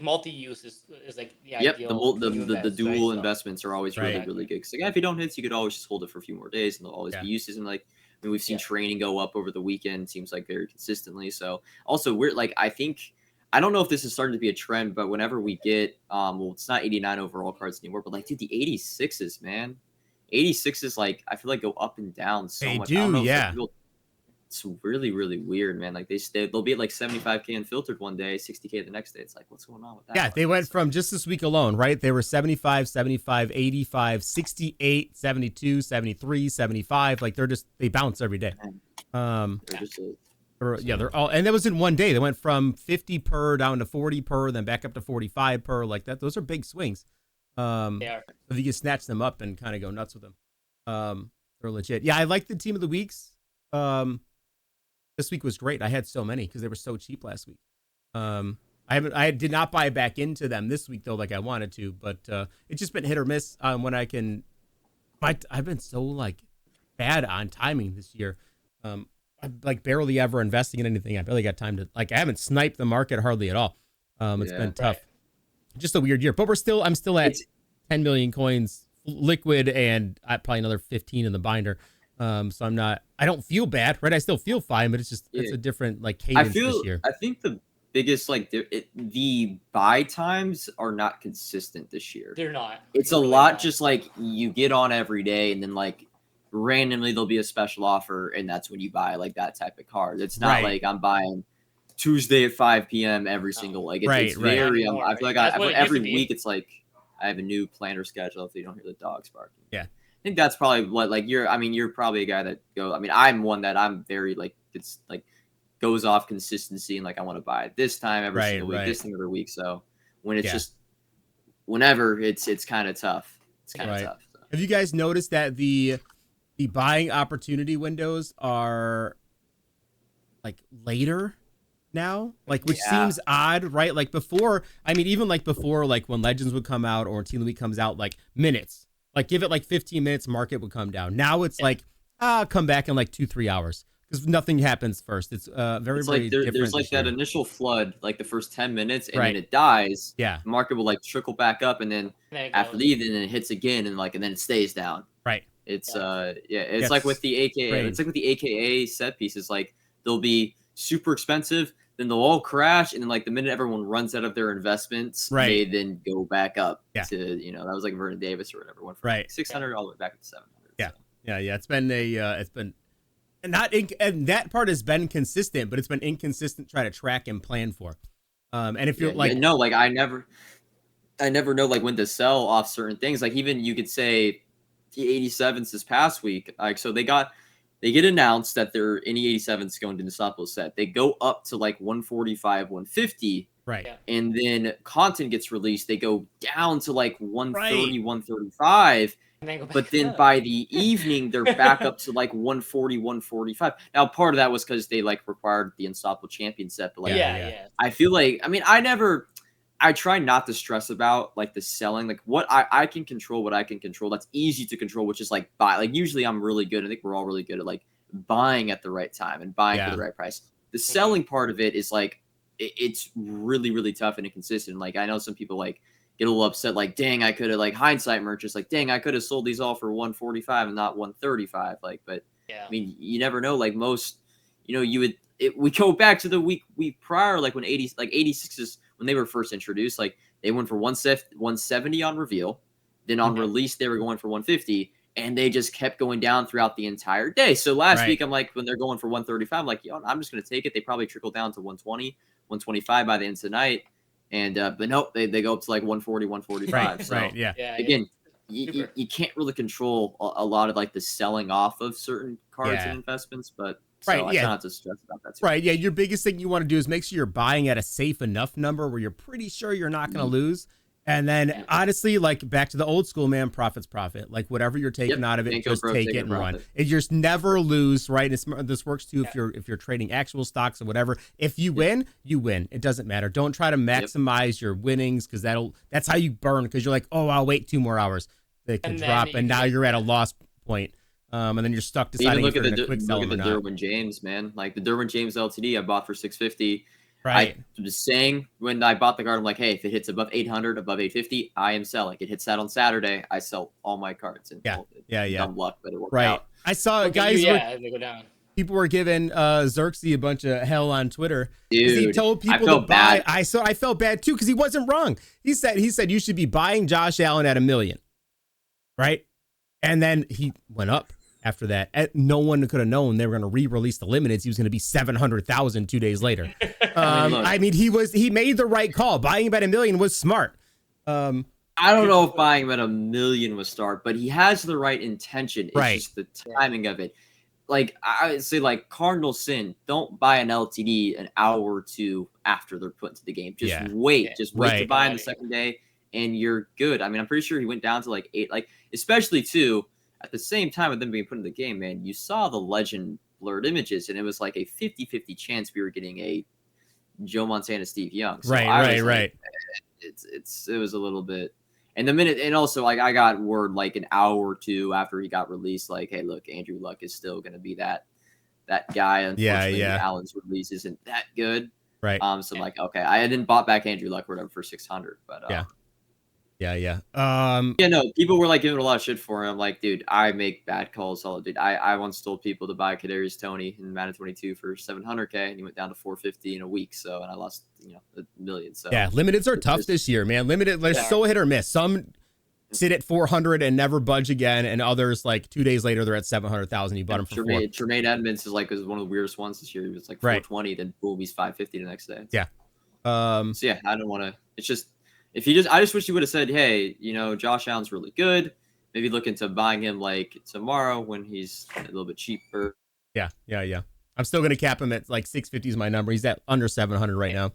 multi-use is like the ideal. The dual right? investments are always really really good. Because if you don't hit, you could always just hold it for a few more days, and there'll always be uses. And like I mean, we've seen training go up over the weekend. Seems like very consistently. So also we're like I don't know if this is starting to be a trend, but whenever we get well, it's not 89 overall cards anymore, but like dude, the 86s, man, 86s like I feel like go up and down so much. They do, It's really, really weird, man. Like they'll be at like 75K unfiltered one day, 60K the next day. It's like, what's going on with that? Yeah, they went from just this week alone, right? They were 75, 75, 85, 68, 72, 73, 75. Like they bounce every day. They're all, and that was in one day. They went from 50 per down to 40 per, then back up to 45 per. Like that, those are big swings. They are. If you can snatch them up and kind of go nuts with them. They're legit. Yeah, I like the team of the weeks. This week was great. I had so many because they were so cheap last week. I did not buy back into them this week though, like I wanted to, but it's just been hit or miss on when I can. I've been so like bad on timing this year. I'm like barely ever investing in anything. I barely got time to I haven't sniped the market hardly at all. It's been tough. Just a weird year, but I'm still at 10 million coins liquid and probably another 15 in the binder. So I don't feel bad, right? I still feel fine, but it's just it's a different like cadence this year. I think the biggest the buy times are not consistent this year. They're not. It's a lot just like you get on every day and then like randomly there'll be a special offer and that's when you buy like that type of card. It's not like I'm buying Tuesday at 5 p.m. every single like it's very I feel like every week it's like I have a new planner schedule if you don't hear the dogs barking. Yeah. I think that's probably what like you're probably a guy that I'm one that I'm very like it's like goes off consistency and like I want to buy it this time every single week, this time every week. So when it's just whenever it's kind of tough. It's kind of tough. So. Have you guys noticed that the buying opportunity windows are like later now? Like which seems odd, right? Like before, even like before, like when Legends would come out or Team of the Week comes out, like minutes. Like give it like 15 minutes, market would come down. Now it's like come back in like 2-3 hours because nothing happens first. It's very different. There's like that initial flood, like the first 10 minutes, and then it dies. Yeah, the market will like trickle back up, and then after the evening, then it hits again, and then it stays down. Right. It's it's like with the AKA. It's like with the AKA set pieces. Like they'll be super expensive. Then they'll all crash, and then like the minute everyone runs out of their investments, they then go back up to that was like Vernon Davis or whatever, went from like 600 all the way back to 700. Yeah, so. Yeah. It's been and that part has been consistent, but it's been inconsistent. Try to track and plan for, and if you're I never know like when to sell off certain things. Like even you could say the 87s this past week, like so they get announced that they're any 87s going to the Unstoppable set. They go up to like 145, 150. Right. Yeah. And then content gets released. They go down to like 130, 135. But then by the evening, they're back up to like 140, 145. Now, part of that was because they like required the Unstoppable Champion set. But like, I feel like, I try not to stress about like the selling, like what I can control, what I can control. That's easy to control, which is like buy. Like usually I'm really good. I think we're all really good at like buying at the right time and buying for the right price. The selling part of it is like, it's really, really tough and inconsistent. Like I know some people like get a little upset, like, dang, I could have like hindsight merchants, like, dang, I could have sold these all for 145 and not 135. Like, but you never know. Like most, we go back to the week prior, like when 86s, when they were first introduced, like they went for 170 on reveal. Then on release, they were going for 150. And they just kept going down throughout the entire day. So last week, I'm like, when they're going for 135, I'm like, I'm just going to take it. They probably trickle down to 120, 125 by the end of the night. And, but nope, they go up to like 140, 145. So again, you can't really control a lot of like the selling off of certain cards and investments, but I try not to stress about that. Right. Yeah. Your biggest thing you want to do is make sure you're buying at a safe enough number where you're pretty sure you're not going to lose. And then honestly, like back to the old school, man, profit's profit. Like whatever you're taking out of it, just take it and run. It just never lose, right? This works too if you're trading actual stocks or whatever. If you win, you win. It doesn't matter. Don't try to maximize your winnings because that's how you burn. Because you're like, oh, I'll wait 2 more hours. They can drop, and now you're at a loss point. And then you're stuck deciding if you're going to quick sell them or not. Look at the Derwin James, man. Like the Derwin James LTD I bought for 650. Right. I was saying when I bought the card, I'm like, hey, if it hits above 800, above 850, I am selling. It hits that on Saturday, I sell all my cards. And dumb luck, but it worked out. I saw guys. They go down. People were giving Xerxes a bunch of hell on Twitter. Dude, he told people to buy. I felt bad too because he wasn't wrong. He said you should be buying Josh Allen at $1 million, right? And then he went up. After that, no one could have known they were going to re-release the limiteds. He was going to be 700,000 2 days later. He made the right call. Buying him at $1 million was smart. I don't know if buying him at $1 million was smart, but he has the right intention. It's just the timing of it. Like I would say, like Cardinal Sin, don't buy an LTD an hour or 2 after they're put into the game. Just wait. Just wait to buy him the second day, and you're good. I'm pretty sure he went down to like 8. Like especially too. At the same time with them being put in the game, man, you saw the legend blurred images, and it was like a 50-50 chance we were getting a Joe Montana, Steve Young. So right. It was a little bit. And the minute, and also like I got word like an hour or two after he got released, like, hey, look, Andrew Luck is still going to be that guy. Unfortunately, Allen's release isn't that good. Right. So I'm like, okay, I didn't bought back Andrew Luck or whatever for 600, but yeah. No, people were like giving a lot of shit for him. Like, dude, I make bad calls. All dude, I once told people to buy Kadarius Toney in Madden 22 for 700K, and he went down to 450 in a week. So, and I lost $1 million. So yeah, limiteds are tough this year, man. Limited, they're so hit or miss. Some sit at 400 and never budge again, and others like 2 days later they're at 700,000. You bought them for Tremaine Edmonds is one of the weirdest ones this year. He was like 420, then boom, he's 550 the next day. Yeah. So yeah, I don't want to. It's just. I just wish you would have said, hey, Josh Allen's really good. Maybe look into buying him like tomorrow when he's a little bit cheaper. Yeah. I'm still going to cap him at like 650 is my number. He's at under 700 right now.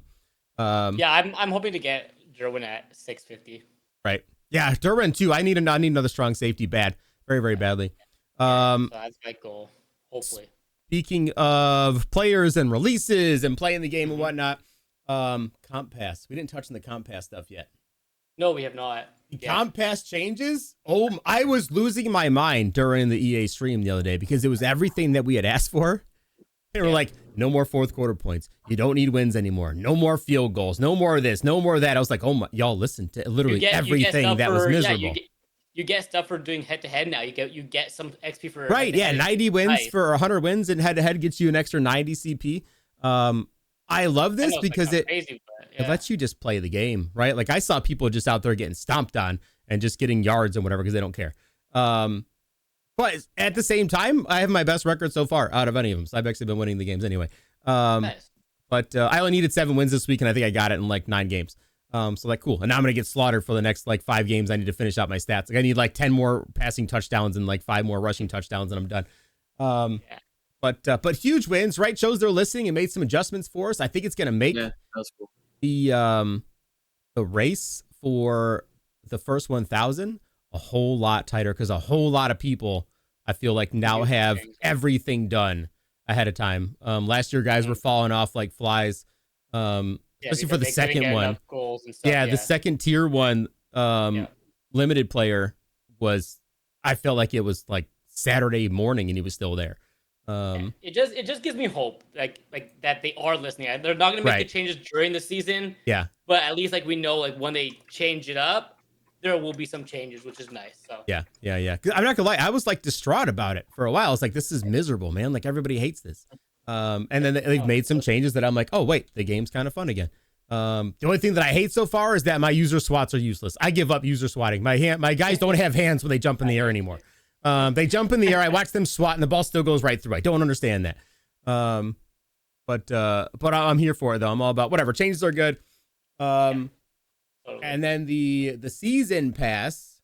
I'm hoping to get Derwin at 650. Right. Yeah, Derwin too. I need another strong safety bad. Very, very badly. So that's my goal, hopefully. Speaking of players and releases and playing the game and whatnot, comp pass. We didn't touch on the comp pass stuff yet. No, we have not. Comp pass changes. Oh, I was losing my mind during the EA stream the other day because it was everything that we had asked for. They were like, no more fourth quarter points. You don't need wins anymore. No more field goals. No more of this. No more of that. I was like, oh my, y'all listen to literally everything that was miserable. You get stuff for doing head to head now. You get some XP for right. Yeah, 90 wins for 100 wins, and head to head gets you an extra 90 CP. I love this because it lets you just play the game, right? Like I saw people just out there getting stomped on and just getting yards and whatever because they don't care. But at the same time, I have my best record so far out of any of them. So I've actually been winning the games anyway. Nice. But I only needed 7 wins this week, and I think I got it in like 9 games. So like cool. And now I'm gonna get slaughtered for the next like 5 games. I need to finish out my stats. Like I need like 10 more passing touchdowns and like 5 more rushing touchdowns, and I'm done. But huge wins, right? Shows they're listening and made some adjustments for us. I think it's gonna make that's cool. the race for the first 1,000 a whole lot tighter because a whole lot of people I feel like now have everything done ahead of time. Last year guys were falling off like flies. Especially for the second one. The second tier one limited player was, I felt like it was like Saturday morning and he was still there. It just gives me hope, like that they are listening. They're not gonna make the changes during the season. Yeah. But at least like we know like when they change it up, there will be some changes, which is nice. So yeah. I'm not gonna lie, I was like distraught about it for a while. I was like, this is miserable, man. Like everybody hates this. And then they've made some changes that I'm like, oh wait, the game's kind of fun again. The only thing that I hate so far is that my user swats are useless. I give up user swatting. My guys don't have hands when they jump in the air anymore. They jump in the air. I watch them swat, and the ball still goes right through. I don't understand that. But I'm here for it though. I'm all about whatever. Changes are good. And then the season pass,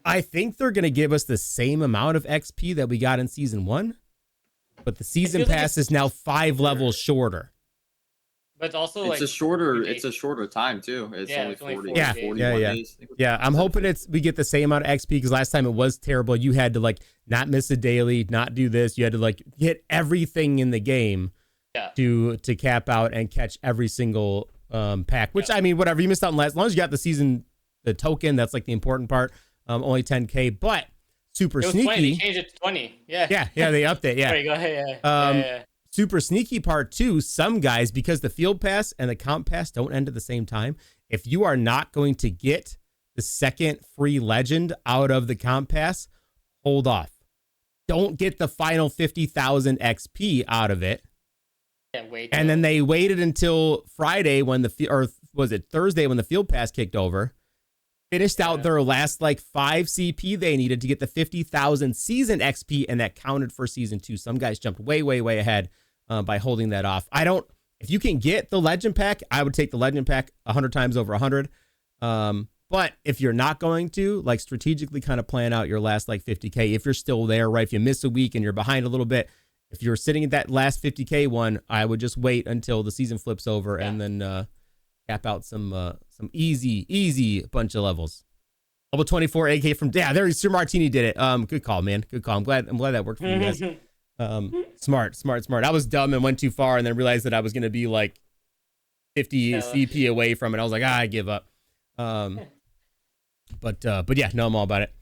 I think they're gonna give us the same amount of XP that we got in season 1, but the season pass is now 5 levels shorter. But it's also it's a shorter time too. It's only 40 days. Yeah, I'm hoping we get the same amount of XP because last time it was terrible. You had to like not miss a daily, not do this. You had to like hit everything in the game to cap out and catch every single pack. Which I mean, whatever, you missed out on as long as you got the token, that's like the important part. Only 10K, but super sneaky. 20. They changed it to 20. Yeah, they update. Yeah. There you go. Super sneaky part too, some guys, because the field pass and the comp pass don't end at the same time, if you are not going to get the second free legend out of the comp pass, hold off. Don't get the final 50,000 XP out of it. And then they waited until Friday when Thursday when the field pass kicked over, finished out their last like 5 CP they needed to get the 50,000 season XP, and that counted for season 2. Some guys jumped way ahead by holding that off. If you can get the legend pack, I would take the legend pack 100 times over 100. But if you're not going to, like, strategically kind of plan out your last like 50K, if you're still there, right? If you miss a week and you're behind a little bit, if you're sitting at that last 50K one, I would just wait until the season flips over and then cap out some easy bunch of levels. Level 24 AK from there. Sir Martini did it. Good call, man. Good call. I'm glad that worked for you guys. Smart. I was dumb and went too far, and then realized that I was gonna be like 50 CP away from it. I was like, I give up. But yeah, no, I'm all about it.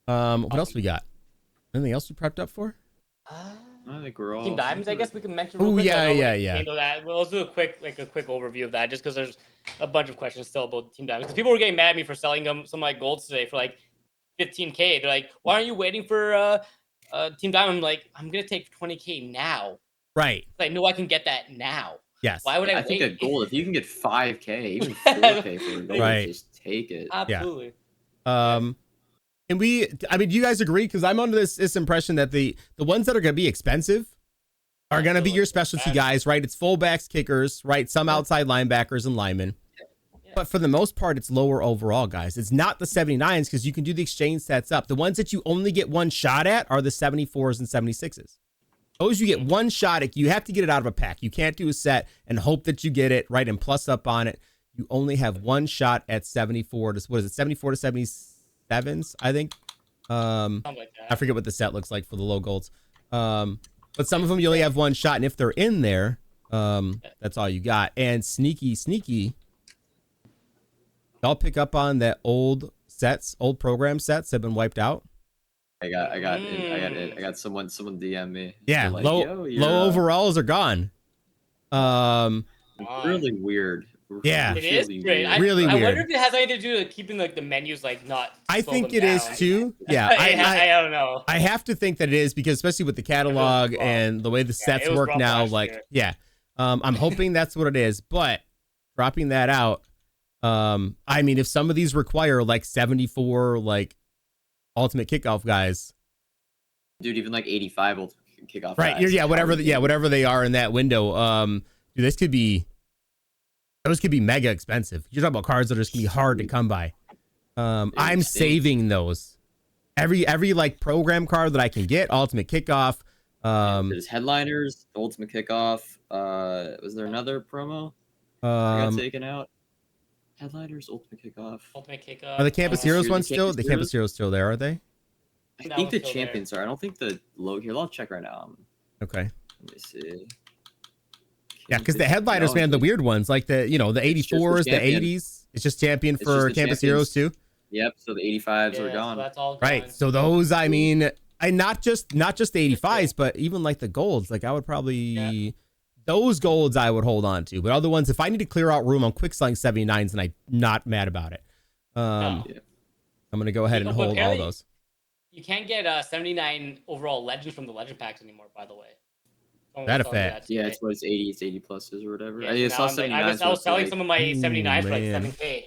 What else we got? Anything else we prepped up for? I think we're all Team Diamonds, I guess we can mention. Oh yeah. That. We'll do a quick overview of that, just because there's a bunch of questions still about Team Diamonds. Because people were getting mad at me for selling them some like golds today for like 15K. They're like, why aren't you waiting for Team Diamond? I'm like, I'm gonna take 20K now. Right. I know I can get that now. Yes. Why would I think wait? a gold, if you can get 5K, even 4K for a gold, right. Just take it. Absolutely. Yeah. And do you guys agree? Because I'm under this impression that the ones that are going to be expensive are going to be your specialty guys, right? It's fullbacks, kickers, right? Some outside linebackers and linemen. Yeah. But for the most part, it's lower overall, guys. It's not the 79s because you can do the exchange sets up. The ones that you only get one shot at are the 74s and 76s. Those you get one shot at. You have to get it out of a pack. You can't do a set and hope that you get it, right? And plus up on it. You only have one shot at 74 to, what is it, 74 to 77s, I think. Something like that. I forget what the set looks like for the low golds. But some of them you only have one shot, and if they're in there, that's all you got. And sneaky, y'all pick up on that old program sets have been wiped out. I got someone DM me. Yeah, like, low overalls are gone. Really weird. Yeah, it is great. Really weird. I wonder if it has anything to do with keeping like the menus like not. I think it is too. Yeah, I don't know. I have to think that it is because especially with the catalog and the way the sets work now, like I'm hoping that's what it is. But dropping that out, I mean, if some of these require like 74 like ultimate kickoff guys, dude, even like 85 ultimate kickoff, right? Guys, whatever they are in that window. Dude, those could be mega expensive. You're talking about cards that are just gonna be hard to come by. I'm saving those. Every like program card that I can get, ultimate kickoff. There's headliners, ultimate kickoff. Was there another promo that got taken out? Headliners, ultimate kickoff. Are the Campus Heroes ones still? The Campus Heroes still there? Are they? I think the champions are. I don't think the low here. I'll check right now. Okay. Let me see. Yeah, because the headliners, man, the weird ones, like the 84s, the 80s, it's just champion for Campus Heroes too. Yep. So the 85s are gone. So that's all gone. Right. So those, I mean, not just the 85s, but even like the golds. Like I would probably those golds I would hold on to, but other ones, if I need to clear out room, I'm quick selling 79s, and I'm not mad about it. I'm gonna go ahead and hold all those. You can't get 79 overall legends from the legend packs anymore, by the way. That a fact. Yeah, it's 80, it's 80 pluses or whatever. Yeah, I was selling some of my 79s for like 7K.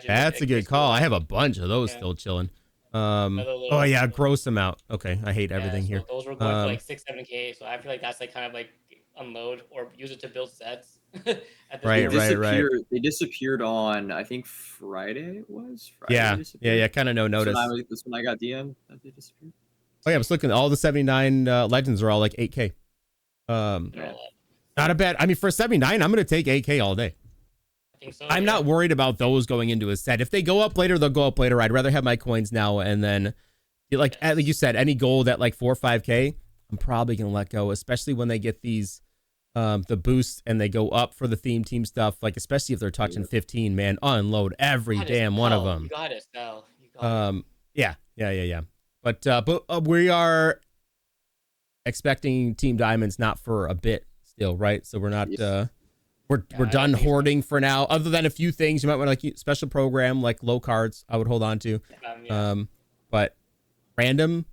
That's a good call. I have a bunch of those still chilling. Oh yeah, gross amount. Okay, I hate everything here. Those were going for like 7K, so I feel like that's like kind of like unload or use it to build sets. Right. They disappeared on, I think Friday it was. Yeah. Kind of no notice. That's when I got DM that they disappeared. Oh yeah, I was looking. All the 79 legends are all like 8K. Not a bad. I mean, for 79, I'm gonna take 8K all day. I think so. I'm not worried about those going into a set. If they go up later, they'll go up later. I'd rather have my coins now, and then, like you said, any gold at like 4 or 5K, I'm probably gonna let go, especially when they get these, the boosts and they go up for the theme team stuff. Like especially if they're touching 15, man, unload every damn one of them. You got it, Sal. Yeah. But we are expecting Team Diamonds not for a bit still, right? So we're not we're done hoarding for now. Other than a few things you might want to like special program like low cards, I would hold on to. But random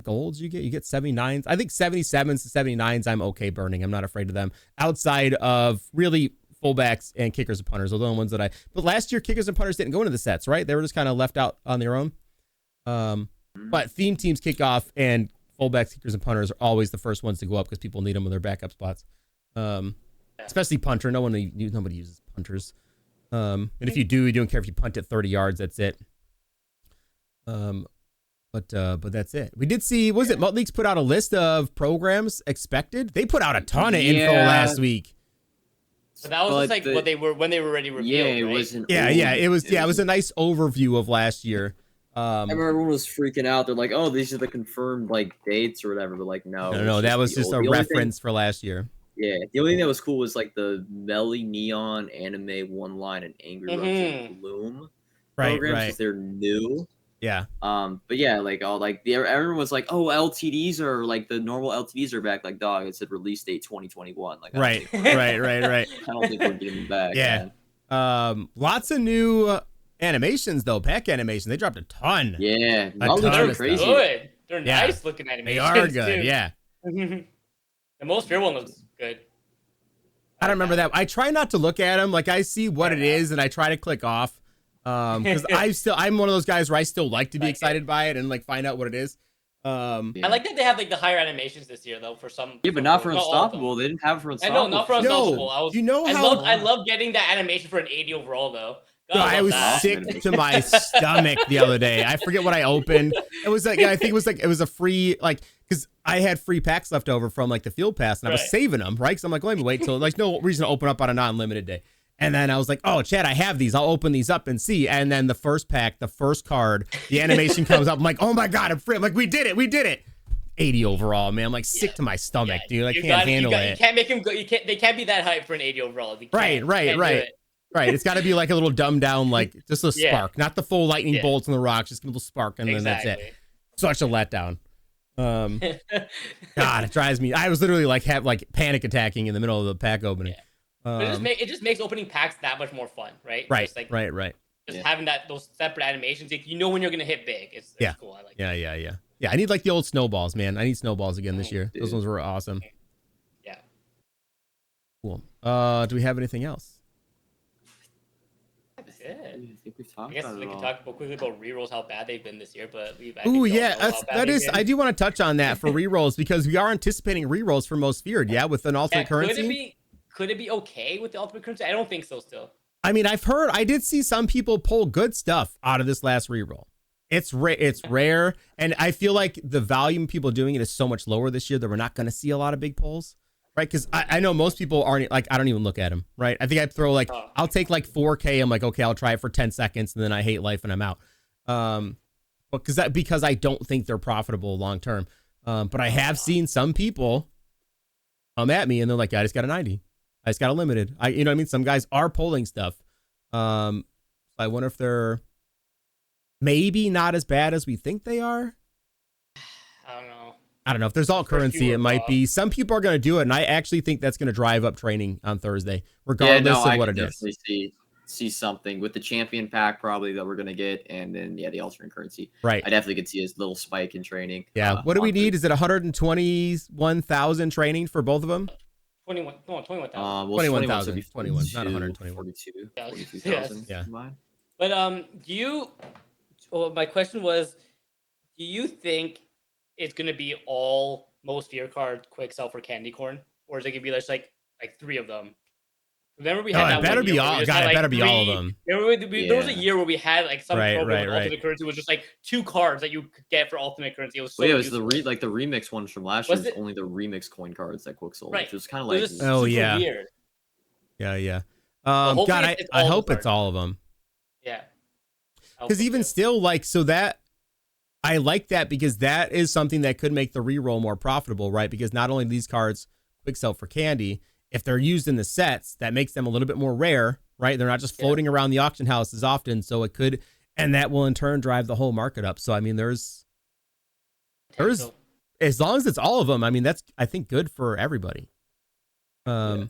golds you get 79s. I think 77s to 79s I'm okay burning. I'm not afraid of them. Outside of really fullbacks and kickers and punters, are the only ones that but last year kickers and punters didn't go into the sets, right? They were just kind of left out on their own. But theme teams kickoff and fullbacks, kickers, and punters are always the first ones to go up because people need them in their backup spots. Especially punter. Nobody uses punters. And if you do, you don't care if you punt it 30 yards. That's it. But that's it. We did see. Was it Mutleaks put out a list of programs expected? They put out a ton of info last week. But that was just like what they were when they were already revealed. Yeah, it right? wasn't. It was a nice overview of last year. I remember everyone was freaking out. They're like, "Oh, these are the confirmed like dates or whatever." But like, no, that was just a reference for last year. Yeah, the only thing that was cool was like the Melly Neon Anime One Line and Angry Birds Bloom programs because they're new. Yeah. But yeah, like everyone was like, "Oh, LTDs are like the normal LTDs are back." Like, dog, it said release date 2021. Like, right. I don't think we're getting them back. Yeah. Man. Lots of new animations though. Pack animation, they dropped a ton. Yeah, they're crazy. Good. They're nice looking animations. They are good. Too. Yeah. The most fear one looks good. I don't remember that. I try not to look at them. Like I see what it is, and I try to click off. Because I'm one of those guys where I still like to be excited by it and like find out what it is. I like that they have like the higher animations this year though for some. Yeah, but not for Unstoppable. They didn't have it for Unstoppable. I know, not for Unstoppable. I love getting that animation for an 80 overall though. God, I was sick to my stomach the other day. I forget what I opened. It was like I think it was a free because I had free packs left over from like the field pass and I was saving them right. So I'm like, let me wait till like no reason to open up on a non-limited day. And then I was like, oh, Chad, I have these. I'll open these up and see. And then the first pack, the first card, the animation comes up. I'm like, oh my God, I'm free. I'm like, we did it. 80 overall, man. I'm like sick to my stomach, dude. I can't handle it. You can't make him go. They can't be that hype for an 80 overall. Right. It's got to be like a little dumbed down, like just a spark, not the full lightning bolts on the rocks, just a little spark, and then that's it. Such a letdown. God, it drives me. I was literally like panic attacking in the middle of the pack opening. Yeah. But it just makes opening packs that much more fun, right? Right, just right. Just having those separate animations, you know when you're gonna hit big. It's cool. I like. Yeah. I need like the old snowballs, man. I need snowballs again this year. Those ones were awesome. Yeah. Cool. Do we have anything else? That's it. I think we've talked I guess about we can talk quickly about rerolls, how bad they've been this year, but I do want to touch on that for rerolls because we are anticipating rerolls for most feared, with an alternate currency. Could it be okay with the ultimate currency? I don't think so still. I mean, I did see some people pull good stuff out of this last reroll. It's rare, and I feel like the volume of people doing it is so much lower this year that we're not going to see a lot of big pulls, right? Because I know most people aren't, like, I don't even look at them, right? I think I'd throw, like, I'll take, like, 4K. I'm like, okay, I'll try it for 10 seconds, and then I hate life, and I'm out. Because I don't think they're profitable long term. But I have seen some people come at me, and they're like, I just got a 90. I just got a limited. You know what I mean? Some guys are pulling stuff. I wonder if they're maybe not as bad as we think they are. I don't know. If there's alt currency, it might be. Some people are going to do it, and I actually think that's going to drive up training on Thursday, regardless of what it is. See something with the champion pack probably that we're going to get, and then the alternate currency. Right. I definitely could see a little spike in training. Yeah. What do we need? Is it 121,000 training for both of them? 21,000. 21,000. 21, not 121. 42,000. Yeah. But my question was, do you think it's gonna be all most fear card quick sell for candy corn, or is it gonna be like 3 of them? Remember we had that. It better be all. God, it better be all of them. There was a year where we had like some program with ultimate currency was just like 2 cards that you could get for ultimate currency. It was so. It was the remix ones from last year. Only the remix coin cards that quick sold, which was kind of like weird. Yeah. God, I hope it's all of them. Yeah. Because even still, like, so that I like that because that is something that could make the reroll more profitable, right? Because not only these cards quick sell for candy, if they're used in the sets, that makes them a little bit more rare, right? They're not just floating around the auction house as often, so it could, and that will in turn drive the whole market up. So I mean, there's as long as it's all of them, I mean, that's I think good for everybody. Because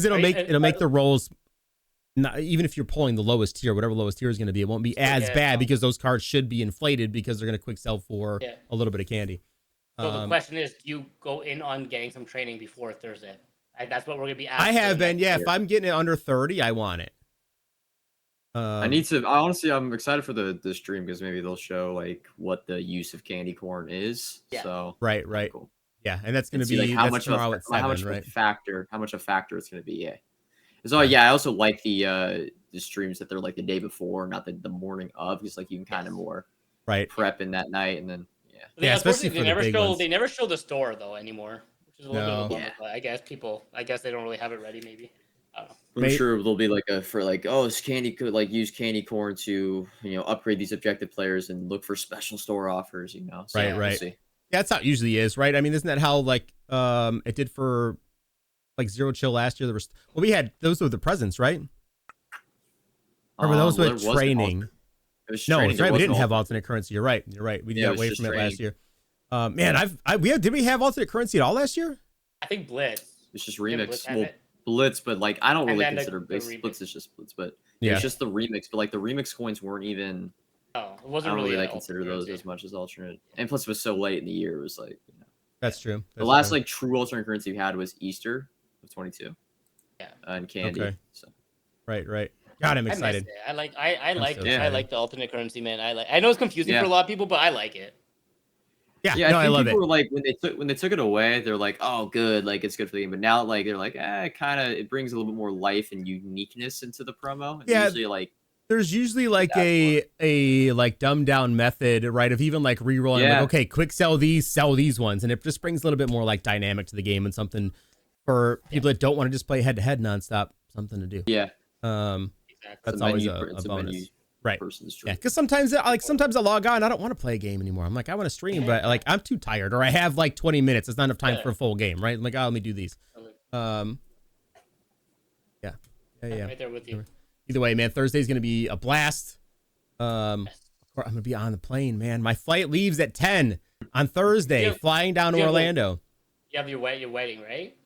it'll make the rolls. Not, even if you're pulling the lowest tier, whatever lowest tier is going to be, it won't be as bad because those cards should be inflated because they're going to quick sell for a little bit of candy. So the question is, do you go in on getting some training before Thursday? That's what we're going to be asking. I have been, If I'm getting it under 30, I want it. I need to. Honestly, I'm excited for the stream because maybe they'll show like what the use of candy corn is. Yeah. So right. Cool. Yeah, and that's going to be like how much of a factor it's going to be. Yeah. So I also like the streams that they're like the day before, not the morning of, because like you can kind of more prep in that night and then especially for the big ones. They never show the store though anymore, which is a little bit of a bummer. But I guess they don't really have it ready maybe. I'm sure there'll be like Candy could like use candy corn to upgrade these objective players and look for special store offers. So, right. we'll see. Yeah, that's how it usually is, right? I mean, isn't that how like it did for like Zero Chill last year? We had those were the presents, right? Or were those with training? No, it's right. We didn't have alternate currency. You're right. We got away from it last year. Man, did we have alternate currency at all last year? I think Blitz. It's just remix. Blitz, but like I don't really consider Blitz is just Blitz, but it's just the remix. But like the remix coins weren't even. Oh, it wasn't I don't really. really consider those as much as alternate. And plus, it was so late in the year. It was like. That's true. The last like true alternate currency we had was Easter of 22. Yeah. And candy. Okay. So. Right. God, I'm excited. I like the alternate currency, man. I know it's confusing for a lot of people, but I like it. Yeah, no, I love it. People were like when they took it away, they're like, "Oh, good, like it's good for the game." But now, like they're like, it brings a little bit more life and uniqueness into the promo. And usually, there's usually like a like dumbed down method, right? Of even like re-rolling, like, okay, quick sell these ones, and it just brings a little bit more like dynamic to the game and something for people that don't want to just play head to head nonstop, something to do. Yeah. That's always a bonus. Right. Yeah, because sometimes I log on, I don't want to play a game anymore. I'm like, I want to stream, but like I'm too tired, or I have like 20 minutes. It's not enough time for a full game, right? I'm like, let me do these. Yeah. Right there with you. Either way, man, Thursday's gonna be a blast. I'm gonna be on the plane, man. My flight leaves at 10 on Thursday, flying down to Orlando. You have your wedding, right?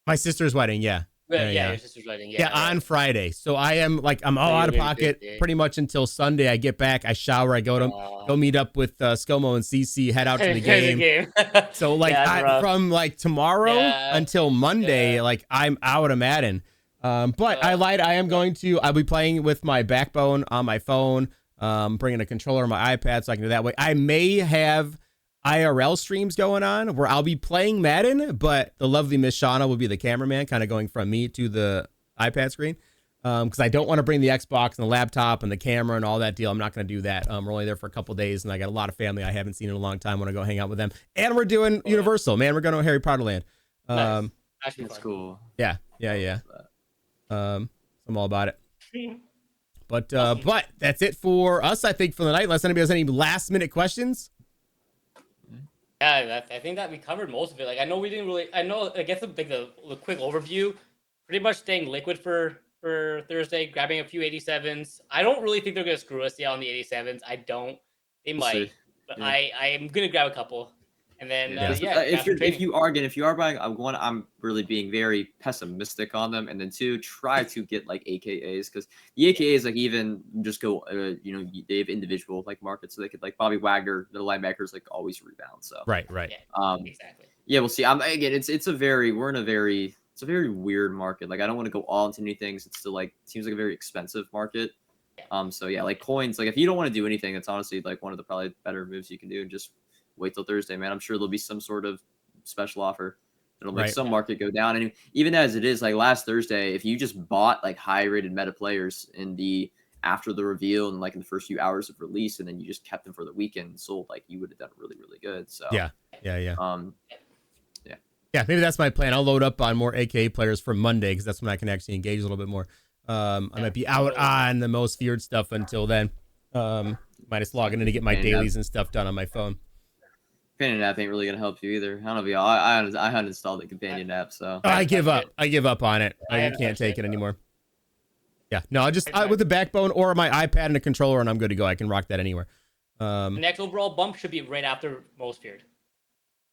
My sister's wedding, yeah. Your sister's wedding. Yeah, on Friday. So I'm all out of pocket pretty much until Sunday. I get back, I shower, I go meet up with ScoMo and CC, head out to the game. So like from like tomorrow until Monday, like I'm out of Madden. But I lied. I'll be playing with my Backbone on my phone, bringing a controller on my iPad so I can do that way. I may have IRL streams going on where I'll be playing Madden, but the lovely Miss Shauna will be the cameraman, kind of going from me to the iPad screen. Because I don't want to bring the Xbox and the laptop and the camera and all that deal. I'm not going to do that. We're only there for a couple days, and I got a lot of family I haven't seen in a long time. I want to go hang out with them. And we're doing Universal, man. We're going to Harry Potter Land. Nice. That's cool. Yeah. I'm all about it. But that's it for us, I think, for the night. Unless anybody has any last minute questions. Yeah, I think that we covered most of it. Like, I know I guess like the quick overview, pretty much staying liquid for Thursday, grabbing a few 87s. I don't really think they're going to screw us yet on the 87s. I don't. They might, but I am going to grab a couple. And then, if you are buying, I'm really being very pessimistic on them. And then two, try to get like AKAs, because the AKAs like even just go, they have individual like markets, so they could like Bobby Wagner, the linebackers like always rebound. So right. Yeah, exactly. Yeah, we'll see. It's a very weird market. Like I don't want to go all into anything. It's still like seems like a very expensive market. So yeah, like coins. Like if you don't want to do anything, it's honestly like one of the probably better moves you can do, and just wait till Thursday, man. I'm sure there'll be some sort of special offer that'll make some market go down. And even as it is, like last Thursday, if you just bought like high rated meta players after the reveal and like in the first few hours of release, and then you just kept them for the weekend and sold, like you would have done really, really good. So yeah. Maybe that's my plan. I'll load up on more AKA players for Monday, because that's when I can actually engage a little bit more. I might be out on the most feared stuff until then. Might just log in to get my dailies and stuff done on my phone. Companion app ain't really gonna help you either. I don't know if y'all. I uninstalled the companion app, so I give up. I give up on it. I can't take it anymore. Yeah, no, I just with the Backbone or my iPad and a controller, and I'm good to go. I can rock that anywhere. The next overall bump should be right after most feared.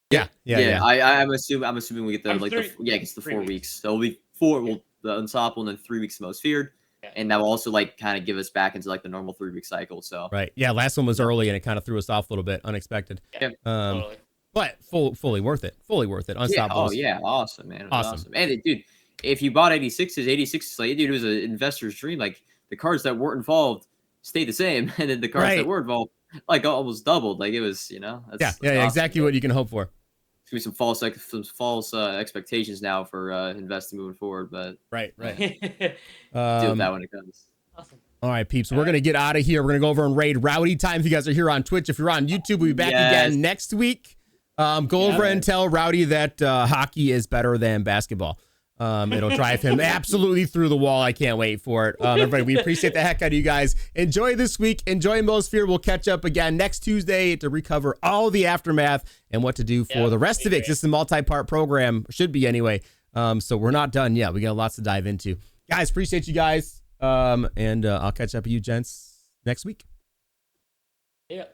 Yeah. I'm assuming we get it's the 4 weeks. So it'll be the unstoppable, and then 3 weeks most feared. Yeah. And that will also like kind of give us back into like the normal 3 week cycle. So right, yeah. Last one was early and it kind of threw us off a little bit, unexpected. Yeah, totally. But fully worth it. Unstoppable. Yeah, awesome, man. Awesome. And dude, if you bought 86s, like dude, it was an investor's dream. Like the cards that weren't involved stayed the same, and then the cards that were involved like almost doubled. Like it was, that's awesome. Exactly what you can hope for. There's gonna be some false expectations now for investing moving forward, but right. deal with that when it comes. Awesome. All right, peeps. We're gonna get out of here. We're gonna go over and raid Rowdy Time. If you guys are here on Twitch, if you're on YouTube, we'll be back again next week. Go over and tell Rowdy that hockey is better than basketball. It'll drive him absolutely through the wall. I can't wait for it. Everybody, we appreciate the heck out of you guys. Enjoy this week. Enjoy Most Feared. We'll catch up again next Tuesday to recover all the aftermath and what to do for the rest of it. This is a multi-part program. Should be anyway. So we're not done yet. We got lots to dive into. Guys, appreciate you guys. And I'll catch up with you gents next week. Yeah.